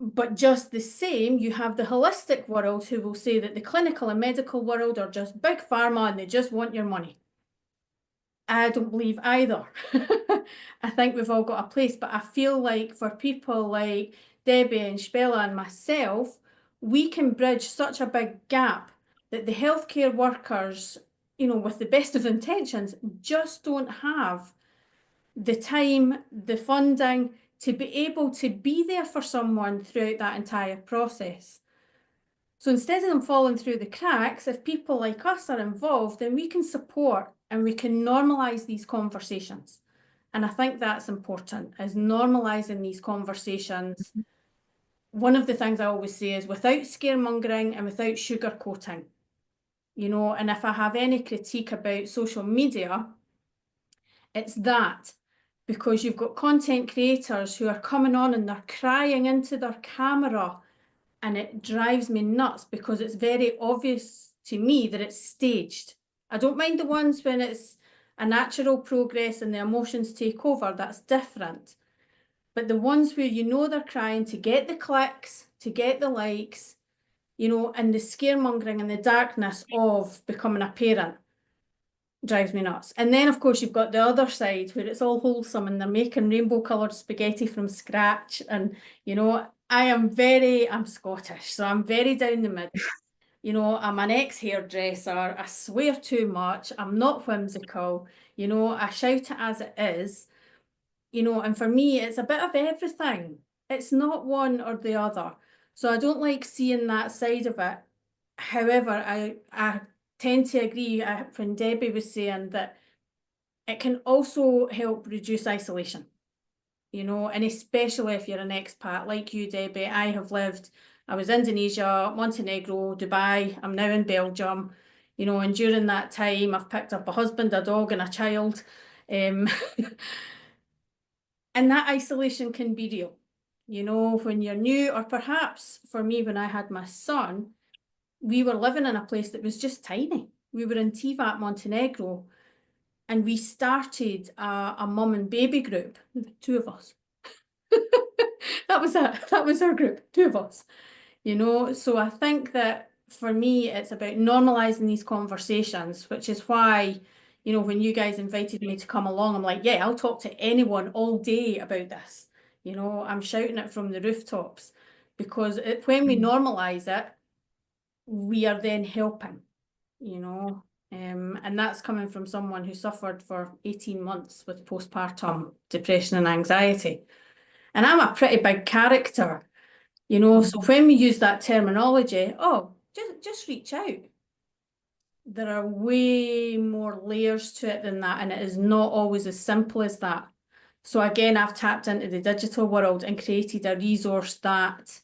S6: But just the same, you have the holistic world who will say that the clinical and medical world are just big pharma and they just want your money. I don't believe either. I think we've all got a place, but I feel like for people like Debbie and Spella and myself, we can bridge such a big gap that the healthcare workers, you know, with the best of intentions, just don't have the time, the funding to be able to be there for someone throughout that entire process. So instead of them falling through the cracks, if people like us are involved, then we can support and we can normalise these conversations. And I think that's important, is normalising these conversations. One of the things I always say is without scaremongering and without sugarcoating, you know, and if I have any critique about social media, it's that. Because you've got content creators who are coming on and they're crying into their camera, and it drives me nuts because it's very obvious to me that it's staged. I don't mind the ones when it's a natural progress and the emotions take over, that's different. But the ones where you know they're crying to get the clicks, to get the likes, you know, and the scaremongering and the darkness of becoming a parent drives me nuts. And then, of course, you've got the other side where it's all wholesome and they're making rainbow-coloured spaghetti from scratch. And, you know, I'm Scottish, so I'm very down the middle. You know, I'm an ex-hairdresser. I swear too much. I'm not whimsical. You know, I shout it as it is. You know, and for me, it's a bit of everything. It's not one or the other. So I don't like seeing that side of it. However, I tend to agree when Debbie was saying that it can also help reduce isolation, you know, and especially if you're an expat like you, Debbie. I was Indonesia, Montenegro, Dubai, I'm now in Belgium, you know, and during that time I've picked up a husband, a dog and a child. And that isolation can be real, you know, when you're new, or perhaps for me, when I had my son, we were living in a place that was just tiny. We were in Tivat, Montenegro, and we started a mum and baby group, 2 of us. That was it. That was our group, 2 of us. You know, so I think that for me, it's about normalising these conversations, which is why, you know, when you guys invited me to come along, I'm like, yeah, I'll talk to anyone all day about this. You know, I'm shouting it from the rooftops, because when we normalise it, we are then helping, you know, and that's coming from someone who suffered for 18 months with postpartum depression and anxiety. And I'm a pretty big character, you know, so when we use that terminology, oh, just reach out. There are way more layers to it than that, and it is not always as simple as that. So again, I've tapped into the digital world and created a resource that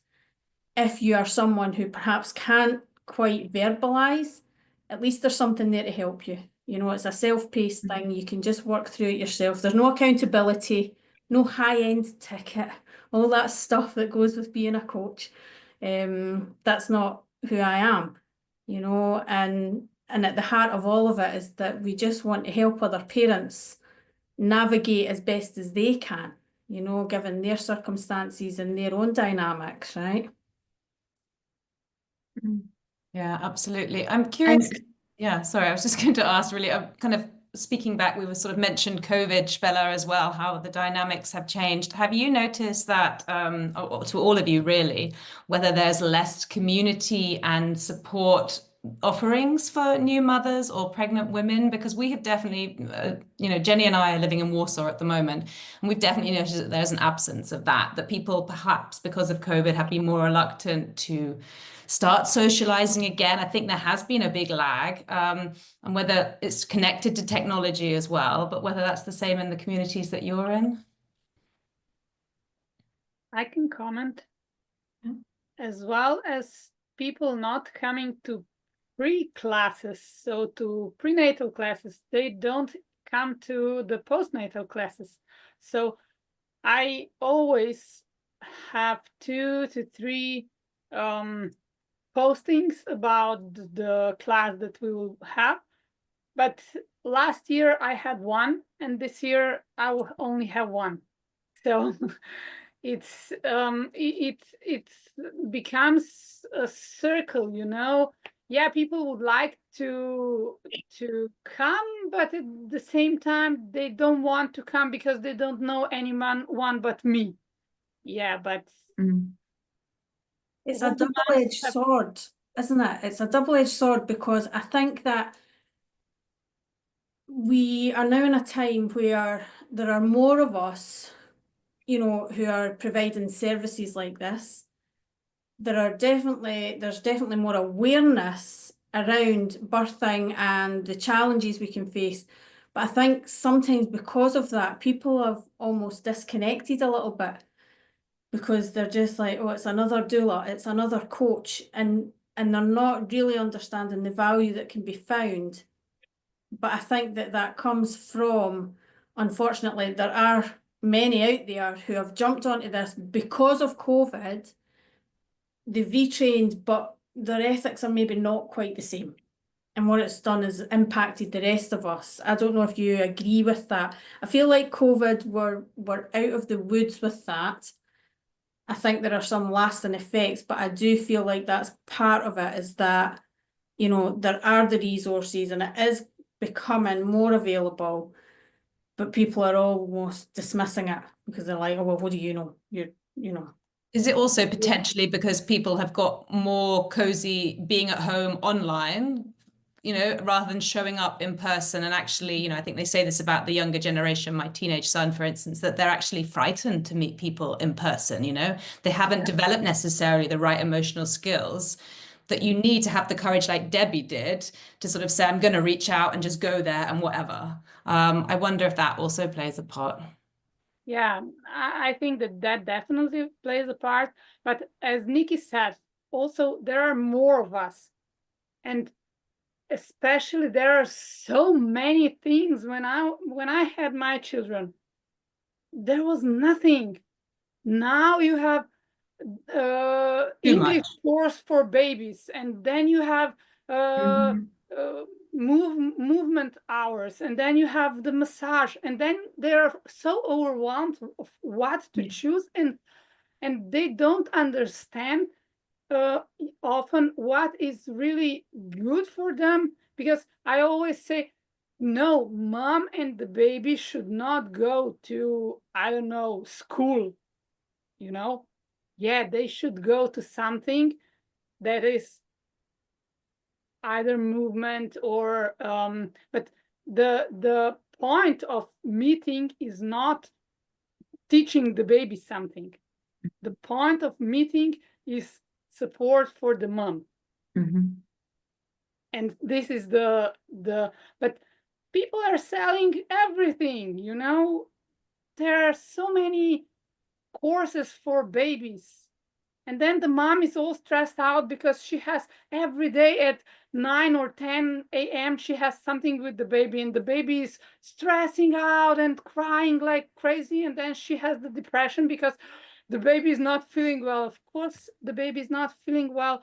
S6: if you are someone who perhaps can't quite verbalise, at least there's something there to help you. You know, it's a self-paced thing. You can just work through it yourself. There's no accountability, no high-end ticket, all that stuff that goes with being a coach. That's not who I am, you know, and at the heart of all of it is that we just want to help other parents navigate as best as they can, you know, given their circumstances and their own dynamics, right?
S2: Yeah, absolutely. I'm curious. Yeah, sorry, I was just going to ask really, kind of speaking back, we were sort of mentioned COVID, Spella, as well, how the dynamics have changed. Have you noticed that, or to all of you really, whether there's less community and support offerings for new mothers or pregnant women? Because we have definitely, you know, Jenny and I are living in Warsaw at the moment, and we've definitely noticed that there's an absence of that people perhaps because of COVID have been more reluctant to start socializing again. I think there has been a big lag, and whether it's connected to technology as well, but whether that's the same in the communities that you're in.
S3: I can comment. As well as people not coming to pre-classes, so to prenatal classes, they don't come to the postnatal classes. So I always have 2 to 3 postings about the class that we will have. But last year I had 1, and this year I will only have 1. So it's it becomes a circle, you know. Yeah, people would like to come, but at the same time they don't want to come because they don't know anyone but me. Yeah, but
S6: it's a double-edged sword, isn't it? It's a double-edged sword, because I think that we are now in a time where there are more of us, you know, who are providing services like this. There's definitely more awareness around birthing and the challenges we can face. But I think sometimes because of that, people have almost disconnected a little bit, because they're just like, oh, it's another doula, it's another coach, and they're not really understanding the value that can be found. But I think that comes from, unfortunately, there are many out there who have jumped onto this because of COVID. They've retrained, but their ethics are maybe not quite the same. And what it's done is impacted the rest of us. I don't know if you agree with that. I feel like COVID, we're out of the woods with that. I think there are some lasting effects, but I do feel like that's part of it, is that, you know, there are the resources and it is becoming more available, but people are almost dismissing it because they're like, oh, well, what do you know? You know.
S2: Is it also potentially because people have got more cozy being at home online, you know, rather than showing up in person? And actually, you know, I think they say this about the younger generation, my teenage son, for instance, that they're actually frightened to meet people in person, you know, they haven't developed necessarily the right emotional skills that you need to have the courage like Debbie did to sort of say, I'm going to reach out and just go there and whatever. I wonder if that also plays a part.
S3: Yeah, I think that definitely plays a part. But as Nikki said, also there are more of us. And especially there are so many things. When I had my children, there was nothing. Now you have English course for babies, and then you have movement hours, and then you have the massage, and then they're so overwhelmed of what to choose, and they don't understand often what is really good for them. Because I always say, no, mom and the baby should not go to, I don't know, school, you know. Yeah, they should go to something that is either movement or but the point of meeting is not teaching the baby something. The point of meeting is support for the mom. And this is the but people are selling everything, you know. There are so many courses for babies, And then the mom is all stressed out because she has every day at 9 or 10 a.m. she has something with the baby, and the baby is stressing out and crying like crazy. And then she has the depression because the baby is not feeling well. Of course, the baby is not feeling well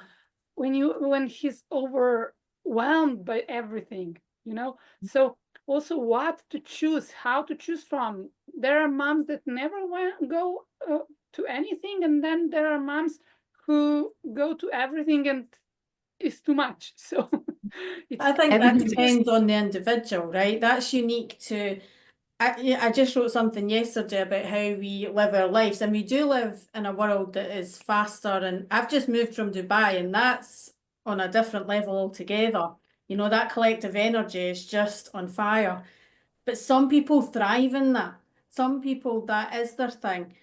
S3: when he's overwhelmed by everything, you know. So also what to choose, how to choose from. There are moms that never go to anything, and then there are moms who go to everything and it's too much. So
S6: I think that depends on the individual, right? That's unique to, I just wrote something yesterday about how we live our lives, and we do live in a world that is faster, and I've just moved from Dubai, and that's on a different level altogether. You know, that collective energy is just on fire. But some people thrive in that. Some people, that is their thing.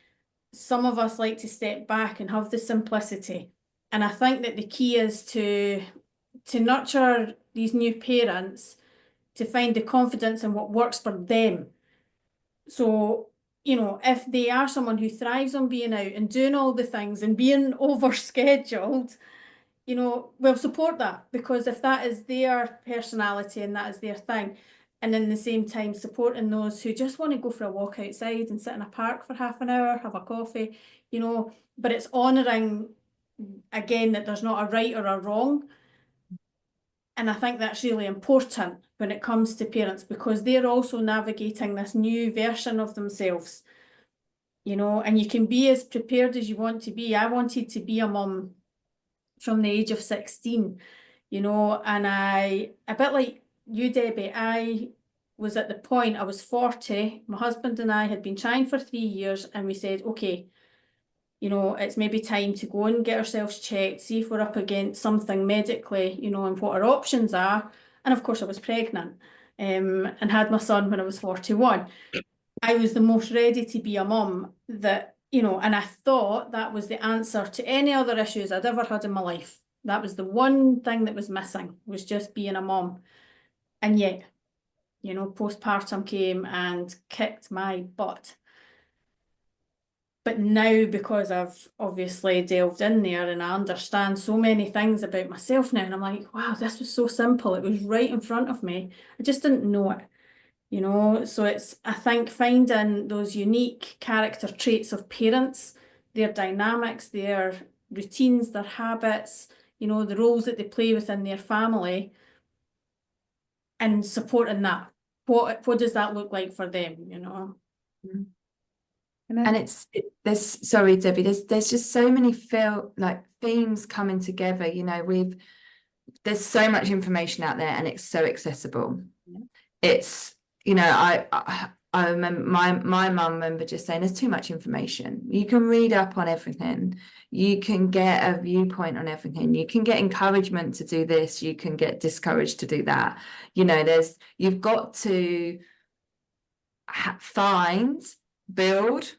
S6: Some of us like to step back and have the simplicity. And I think that the key is to nurture these new parents to find the confidence in what works for them. So, you know, if they are someone who thrives on being out and doing all the things and being overscheduled, you know, we'll support that, because if that is their personality and that is their thing, and in the same time supporting those who just want to go for a walk outside and sit in a park for half an hour, have a coffee, you know, but it's honouring, again, that there's not a right or a wrong. And I think that's really important when it comes to parents, because they're also navigating this new version of themselves, you know, and you can be as prepared as you want to be. I wanted to be a mum from the age of 16, you know, and a bit like you, Debbie, I was at the point, I was 40, my husband and I had been trying for 3 years, and we said, okay, you know, it's maybe time to go and get ourselves checked, see if we're up against something medically, you know, and what our options are. And of course I was pregnant and had my son when I was 41. I was the most ready to be a mum that, you know, and I thought that was the answer to any other issues I'd ever had in my life. That was the one thing that was missing, was just being a mum. And yet, you know, postpartum came and kicked my butt. But now, because I've obviously delved in there and I understand so many things about myself now, and I'm like, wow, this was so simple. It was right in front of me. I just didn't know it. You know, so it's, I think, finding those unique character traits of parents, their dynamics, their routines, their habits, you know, the roles that they play within their family, and supporting that. What does that look like for them, you know?
S1: And there's, sorry, Debbie, there's just so many themes coming together, you know, there's so much information out there and it's so accessible. Yeah. It's, you know, I remember my mum remember just saying there's too much information. You can read up on everything. You can get a viewpoint on everything. You can get encouragement to do this. You can get discouraged to do that. You know, you've got to build,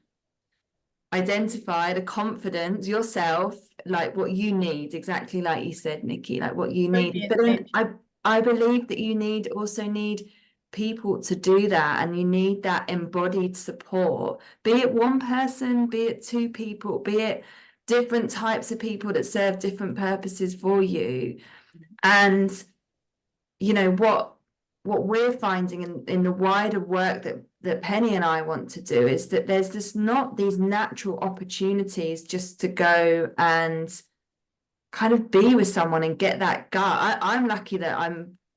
S1: identify the confidence yourself, like what you need, exactly like you said, Nikki, like what you need. But then I believe that you also need people to do that, and you need that embodied support, be it one person, be it two people, be it different types of people that serve different purposes for you. And you know what we're finding in the wider work that Penny and I want to do is that there's just not these natural opportunities just to go and kind of be with someone and get that gut. I'm lucky that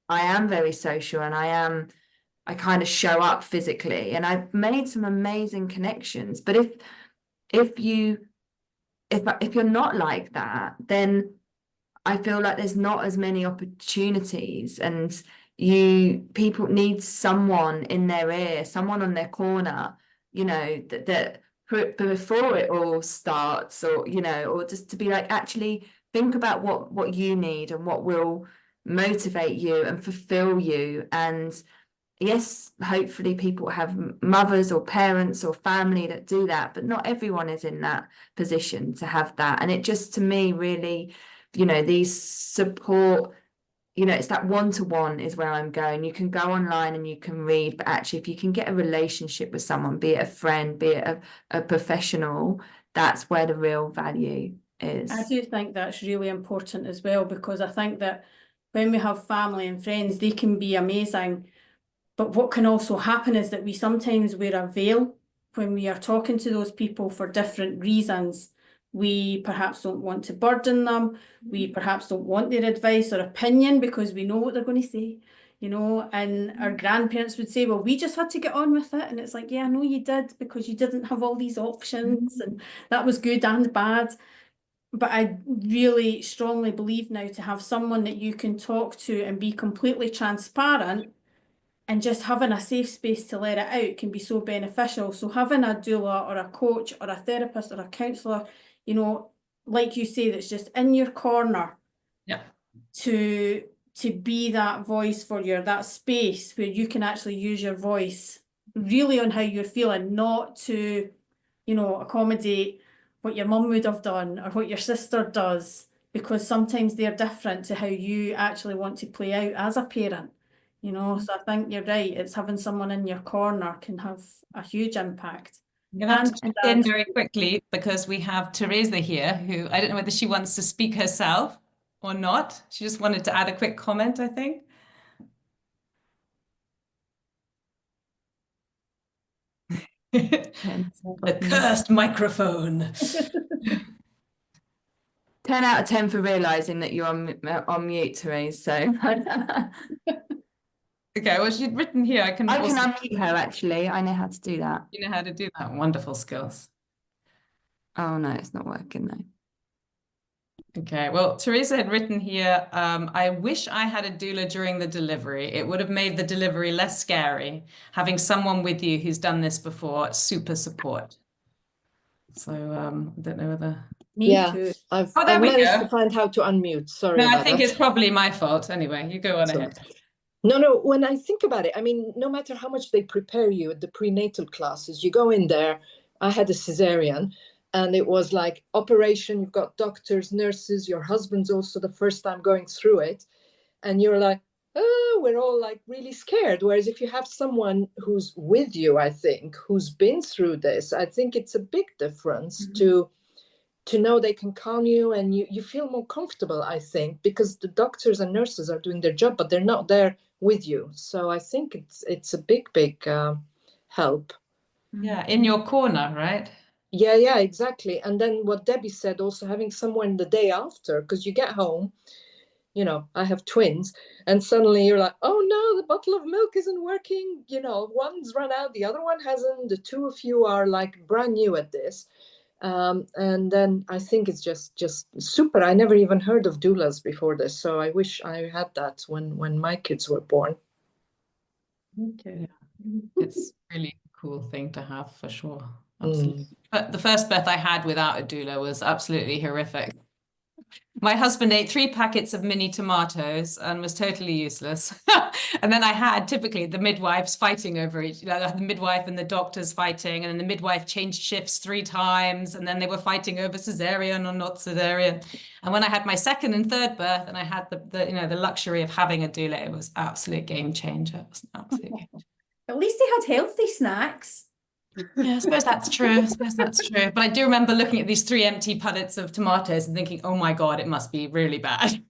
S1: I am very social, and I kind of show up physically, and I've made some amazing connections. But if you're not like that, then I feel like there's not as many opportunities, and people need someone in their ear, someone on their corner, you know, that before it all starts, or you know, or just to be like, actually think about what you need and what will motivate you and fulfill you. And yes, hopefully people have mothers or parents or family that do that, but not everyone is in that position to have that. And it just, to me, really, you know, these support, you know, it's that one-to-one is where I'm going. You can go online and you can read, but actually if you can get a relationship with someone, be it a friend, be it a professional, that's where the real value is.
S6: I do think that's really important as well, because I think that when we have family and friends, they can be amazing. But what can also happen is that we sometimes wear a veil when we are talking to those people for different reasons. We perhaps don't want to burden them. We perhaps don't want their advice or opinion because we know what they're going to say, you know, and our grandparents would say, well, we just had to get on with it. And it's like, yeah, I know you did, because you didn't have all these options, and that was good and bad. But I really strongly believe now to have someone that you can talk to and be completely transparent, and just having a safe space to let it out can be so beneficial. So having a doula or a coach or a therapist or a counsellor, you know, like you say, that's just in your corner,
S2: Yeah.
S6: to be that voice for you, that space where you can actually use your voice really on how you're feeling, not to, you know, accommodate what your mum would have done or what your sister does, because sometimes they're different to how you actually want to play out as a parent. You know, so I think you're right. It's having someone in your corner can have a huge impact.
S2: I'm going to have to jump in very quickly because we have Teresa here, who I don't know whether she wants to speak herself or not. She just wanted to add a quick comment, I think. The cursed microphone.
S1: 10 out of 10 for realising that you're on mute, Therese. So
S2: okay, well, she'd written here. I can
S1: unmute her, actually. I know how to do that.
S2: You know how to do that. Wonderful skills.
S1: Oh, no, it's not working, though.
S2: Okay, well, Teresa had written here, I wish I had a doula during the delivery. It would have made the delivery less scary. Having someone with you who's done this before, super support. So I don't know whether...
S6: Me too.
S7: I've managed to find how to unmute. Sorry
S2: no,
S7: about
S2: I think
S7: that.
S2: It's probably my fault. Anyway, you go on ahead.
S7: No, when I think about it, I mean, no matter how much they prepare you at the prenatal classes, you go in there. I had a cesarean, and it was like operation, you've got doctors, nurses, your husband's also the first time going through it. And you're like, oh, we're all like really scared. Whereas if you have someone who's with you, I think, who's been through this, I think it's a big difference to know they can calm you, and you feel more comfortable, I think, because the doctors and nurses are doing their job, but they're not there with you. So I think it's a big help.
S2: Yeah, in your corner, right?
S7: Yeah, exactly. And then what Debbie said, also having someone the day after, because you get home, you know, I have twins, and suddenly you're like, oh no, the bottle of milk isn't working. You know, one's run out, the other one hasn't. The two of you are like brand new at this. And then I think it's just super. I never even heard of doulas before this, so I wish I had that when my kids were born.
S2: Okay. It's really a cool thing to have, for sure. Absolutely. But the first birth I had without a doula was absolutely horrific. My husband ate 3 packets of mini tomatoes and was totally useless. And then I had typically the midwives fighting over each, the midwife and the doctors fighting, and then the midwife changed shifts 3 times, and then they were fighting over cesarean or not cesarean. And when I had my second and third birth, and I had the luxury of having a doula, it was absolute game changer. It was an absolute game changer.
S6: At least they had healthy snacks.
S2: Yeah, I suppose that's true. But I do remember looking at these 3 empty punnets of tomatoes and thinking, oh my God, it must be really bad.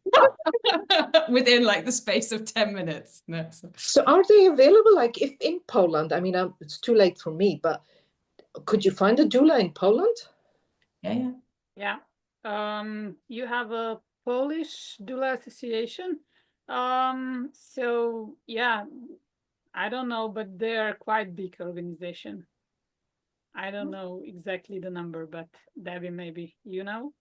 S2: Within like the space of 10 minutes. No,
S7: so are they available, like if in Poland? I mean, it's too late for me, but could you find a doula in Poland?
S3: Yeah. You have a Polish doula association. So yeah, I don't know, but they're quite big organization. I don't know exactly the number, but Debbie, maybe you know?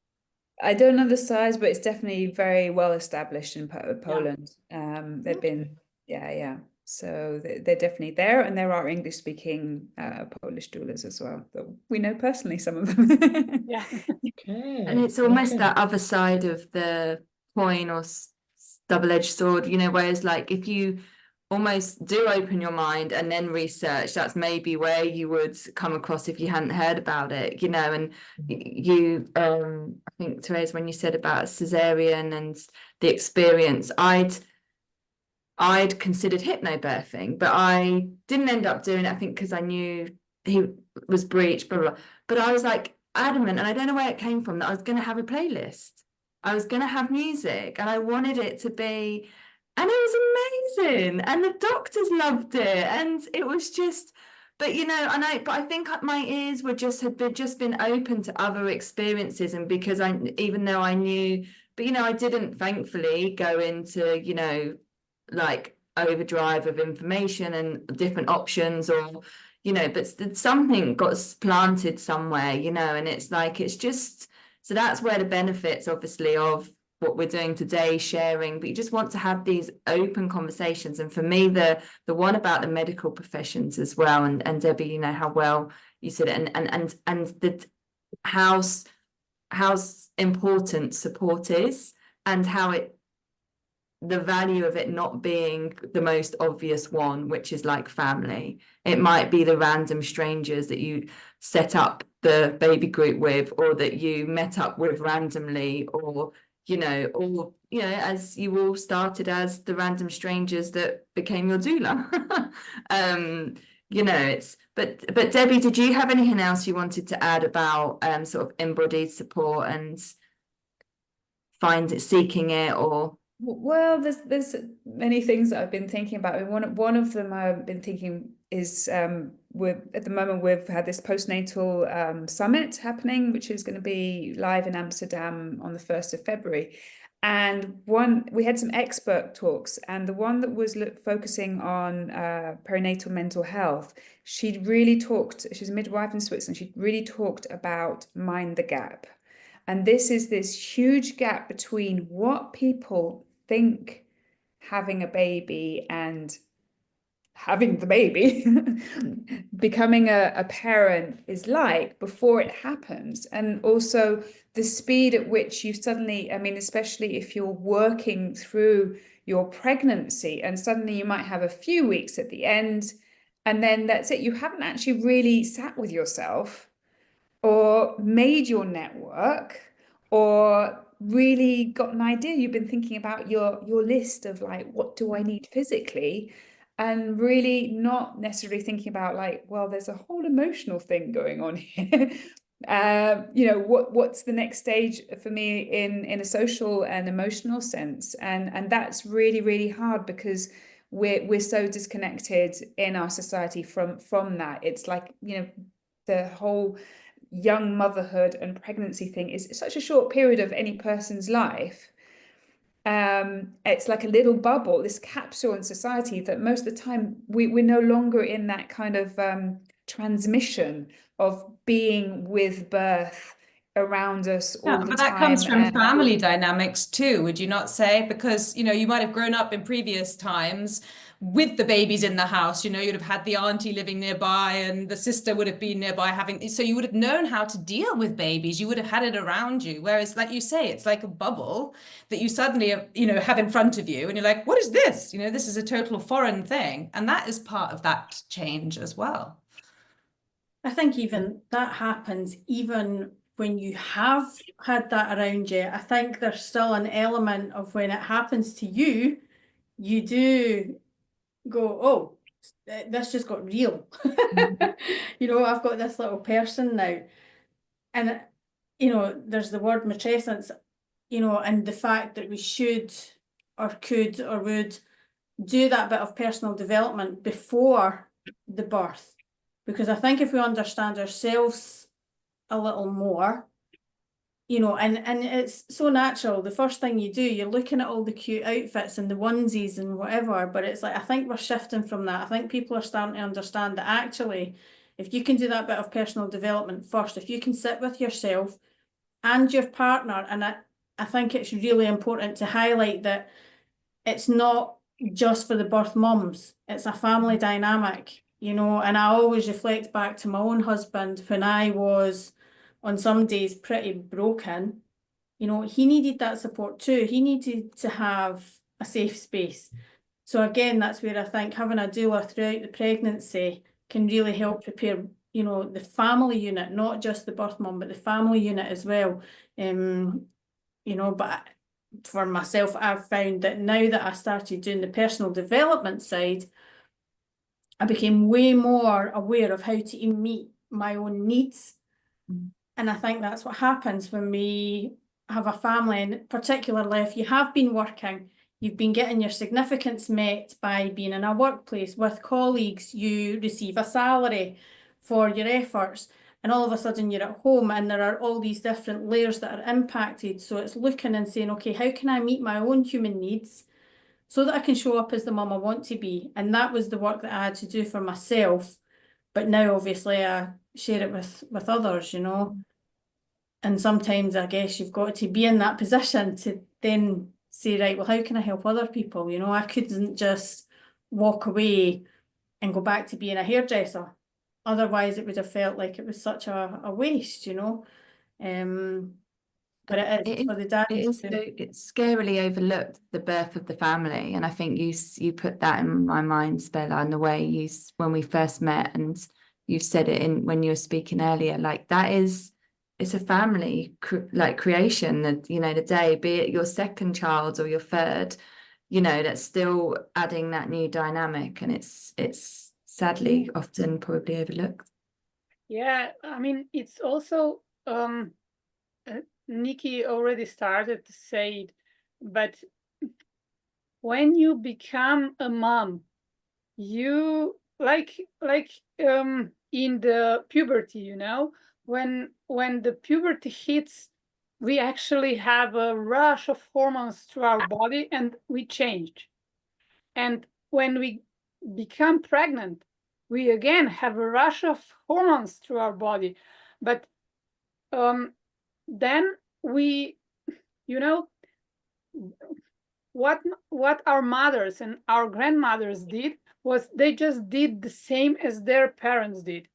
S4: I don't know the size, but it's definitely very well established in Poland. They've been, so they're definitely there, and there are English-speaking Polish doulas as well. That we know personally some of them.
S3: Yeah.
S7: Okay.
S1: And it's almost that other side of the coin, or double-edged sword, you know, whereas like if you almost do open your mind and then research, that's maybe where you would come across if you hadn't heard about it, you know. And you I think, Therese, when you said about cesarean and the experience, I'd considered hypnobirthing, but I didn't end up doing it, I think because I knew he was breech, blah, blah, blah. But I was like, adamant, and I don't know where it came from, that I was going to have a playlist. I was going to have music, and I wanted it to be, and it was amazing, and the doctors loved it, and it was just, but you know, but I think my ears were had been open to other experiences, and because even though I knew, but you know, I didn't thankfully go into, you know, like overdrive of information and different options, or you know, but something got planted somewhere, you know, and it's like, it's just, so that's where the benefits, obviously, of what we're doing today, sharing, but you just want to have these open conversations. And for me, the one about the medical professions as well, and Debbie, you know, how well you said it, and the how important support is, and how the value of it not being the most obvious one, which is like family. It might be the random strangers that you set up the baby group with, or that you met up with randomly, or you know, as you all started as the random strangers that became your doula. You know, it's, but Debbie, did you have anything else you wanted to add about sort of embodied support and seeking it, or?
S4: Well, there's many things that I've been thinking about. I mean, one of them I've been thinking is at the moment we've had this postnatal summit happening, which is going to be live in Amsterdam on the 1st of February. And we had some expert talks, and the one that was focusing on perinatal mental health, she's a midwife in Switzerland, she really talked about mind the gap. And this is this huge gap between what people think having a baby and having the baby, becoming a parent is like before it happens. And also the speed at which you suddenly, I mean, especially if you're working through your pregnancy and suddenly you might have a few weeks at the end, and then that's it. You haven't actually really sat with yourself or made your network, or really got an idea. You've been thinking about your list of like, what do I need physically, and really not necessarily thinking about like, well, there's a whole emotional thing going on here. You know, what's the next stage for me in a social and emotional sense, and that's really, really hard, because we're so disconnected in our society from that. It's like, you know, the whole young motherhood and pregnancy thing is such a short period of any person's life. It's like a little bubble, this capsule in society, that most of the time we're no longer in that kind of transmission of being with birth around us all the time.
S2: But that comes from family dynamics too, would you not say? Because, you know, you might have grown up in previous times with the babies in the house, you know, you'd have had the auntie living nearby and the sister would have been nearby so you would have known how to deal with babies, you would have had it around you. Whereas, like you say, it's like a bubble that you suddenly, you know, have in front of you, and you're like, what is this? You know, this is a total foreign thing. And that is part of that change as well.
S6: I think even that happens even when you have had that around you. I think there's still an element of when it happens to you, you do go, oh, this just got real. You know, I've got this little person now. And, you know, there's the word matrescence, you know, and the fact that we should or could or would do that bit of personal development before the birth. Because I think if we understand ourselves a little more, you know, and it's so natural. The first thing you do, you're looking at all the cute outfits and the onesies and whatever, but it's like, I think we're shifting from that. I think people are starting to understand that actually, if you can do that bit of personal development first, if you can sit with yourself and your partner, and I think it's really important to highlight that it's not just for the birth mums, it's a family dynamic, you know, and I always reflect back to my own husband when I was on some days pretty broken. You know, he needed that support too. He needed to have a safe space. So again, that's where I think having a doula throughout the pregnancy can really help prepare, you know, the family unit, not just the birth mum, but the family unit as well. You know, but for myself, I've found that now that I started doing the personal development side, I became way more aware of how to meet my own needs. And I think that's what happens when we have a family, and particularly if you have been working, you've been getting your significance met by being in a workplace with colleagues, you receive a salary for your efforts, and all of a sudden you're at home and there are all these different layers that are impacted. So it's looking and saying, okay, how can I meet my own human needs so that I can show up as the mum I want to be? And that was the work that I had to do for myself. But now obviously I share it with others, you know. And sometimes I guess you've got to be in that position to then say, right, well, how can I help other people? You know, I couldn't just walk away and go back to being a hairdresser. Otherwise, it would have felt like it was such a waste, you know. But it is for the dads.
S1: It's scarily overlooked, the birth of the family, and I think you put that in my mind, Bella, and the way when we first met, and you said it in when you were speaking earlier, like it's a family like creation. That, you know, the day, be it your second child or your third, you know, that's still adding that new dynamic, and it's sadly often probably overlooked.
S3: Yeah, I mean, it's also Nikki already started to say it, but when you become a mom, you like in the puberty, you know, when the puberty hits, we actually have a rush of hormones through our body and we change. And when we become pregnant, we again have a rush of hormones through our body. But then we, you know, what our mothers and our grandmothers did was they just did the same as their parents did,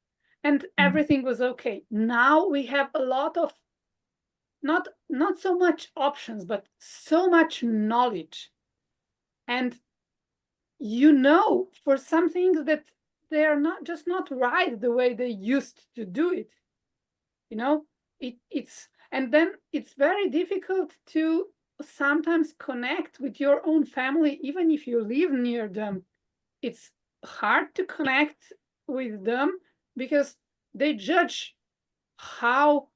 S3: and everything was okay. Now we have a lot of not so much options, but so much knowledge, and you know, for some things that they are not right the way they used to do it. You know, it's and then it's very difficult to sometimes connect with your own family, even if you live near them. It's hard to connect with them because they judge how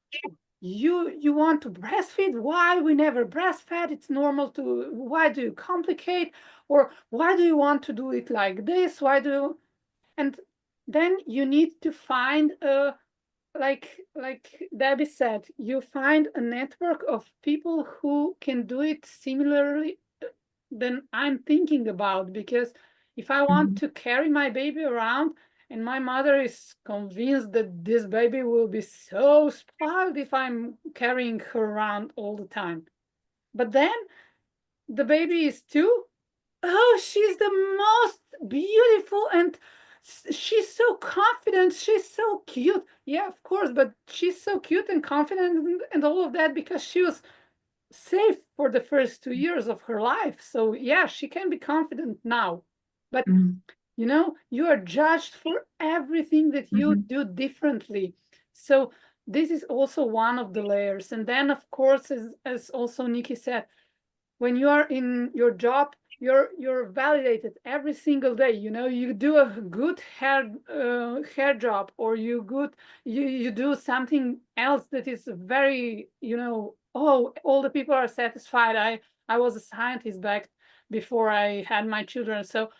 S3: you want to breastfeed. Why we never breastfed? It's normal to. Why do you complicate? Or why do you want to do it like this? Why do you? And then you need to find a, like Debbie said, you find a network of people who can do it similarly than I'm thinking about. Because if I want to carry my baby around and my mother is convinced that this baby will be so spoiled if I'm carrying her around all the time. But then the baby is 2. Oh, she's the most beautiful and she's so confident. She's so cute. Yeah, of course, but she's so cute and confident and all of that because she was safe for the first 2 years of her life. So yeah, she can be confident now. But you know, you are judged for everything that you do differently. So this is also one of the layers. And then, of course, as also Nikki said, when you are in your job, you're validated every single day. You know, you do a good hair job, or you do something else that is very, you know, oh, all the people are satisfied. I was a scientist back before I had my children, so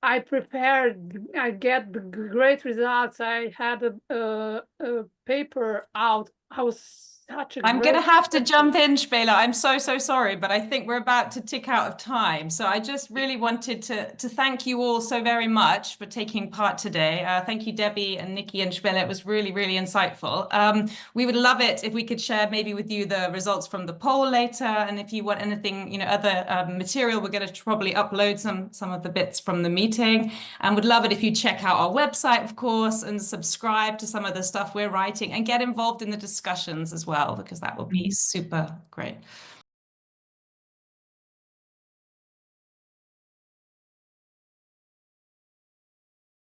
S3: I prepared, I get the great results. I had a paper out. I was such a
S2: I'm going to have to jump in, Spela. I'm so sorry, but I think we're about to tick out of time. So I just really wanted to thank you all so very much for taking part today. Thank you, Debbie and Nikki and Spela. It was really, really insightful. We would love it if we could share maybe with you the results from the poll later. And if you want anything, you know, other material, we're going to probably upload some of the bits from the meeting. And would love it if you check out our website, of course, and subscribe to some of the stuff we're writing and get involved in the discussions as well, because that would be super great.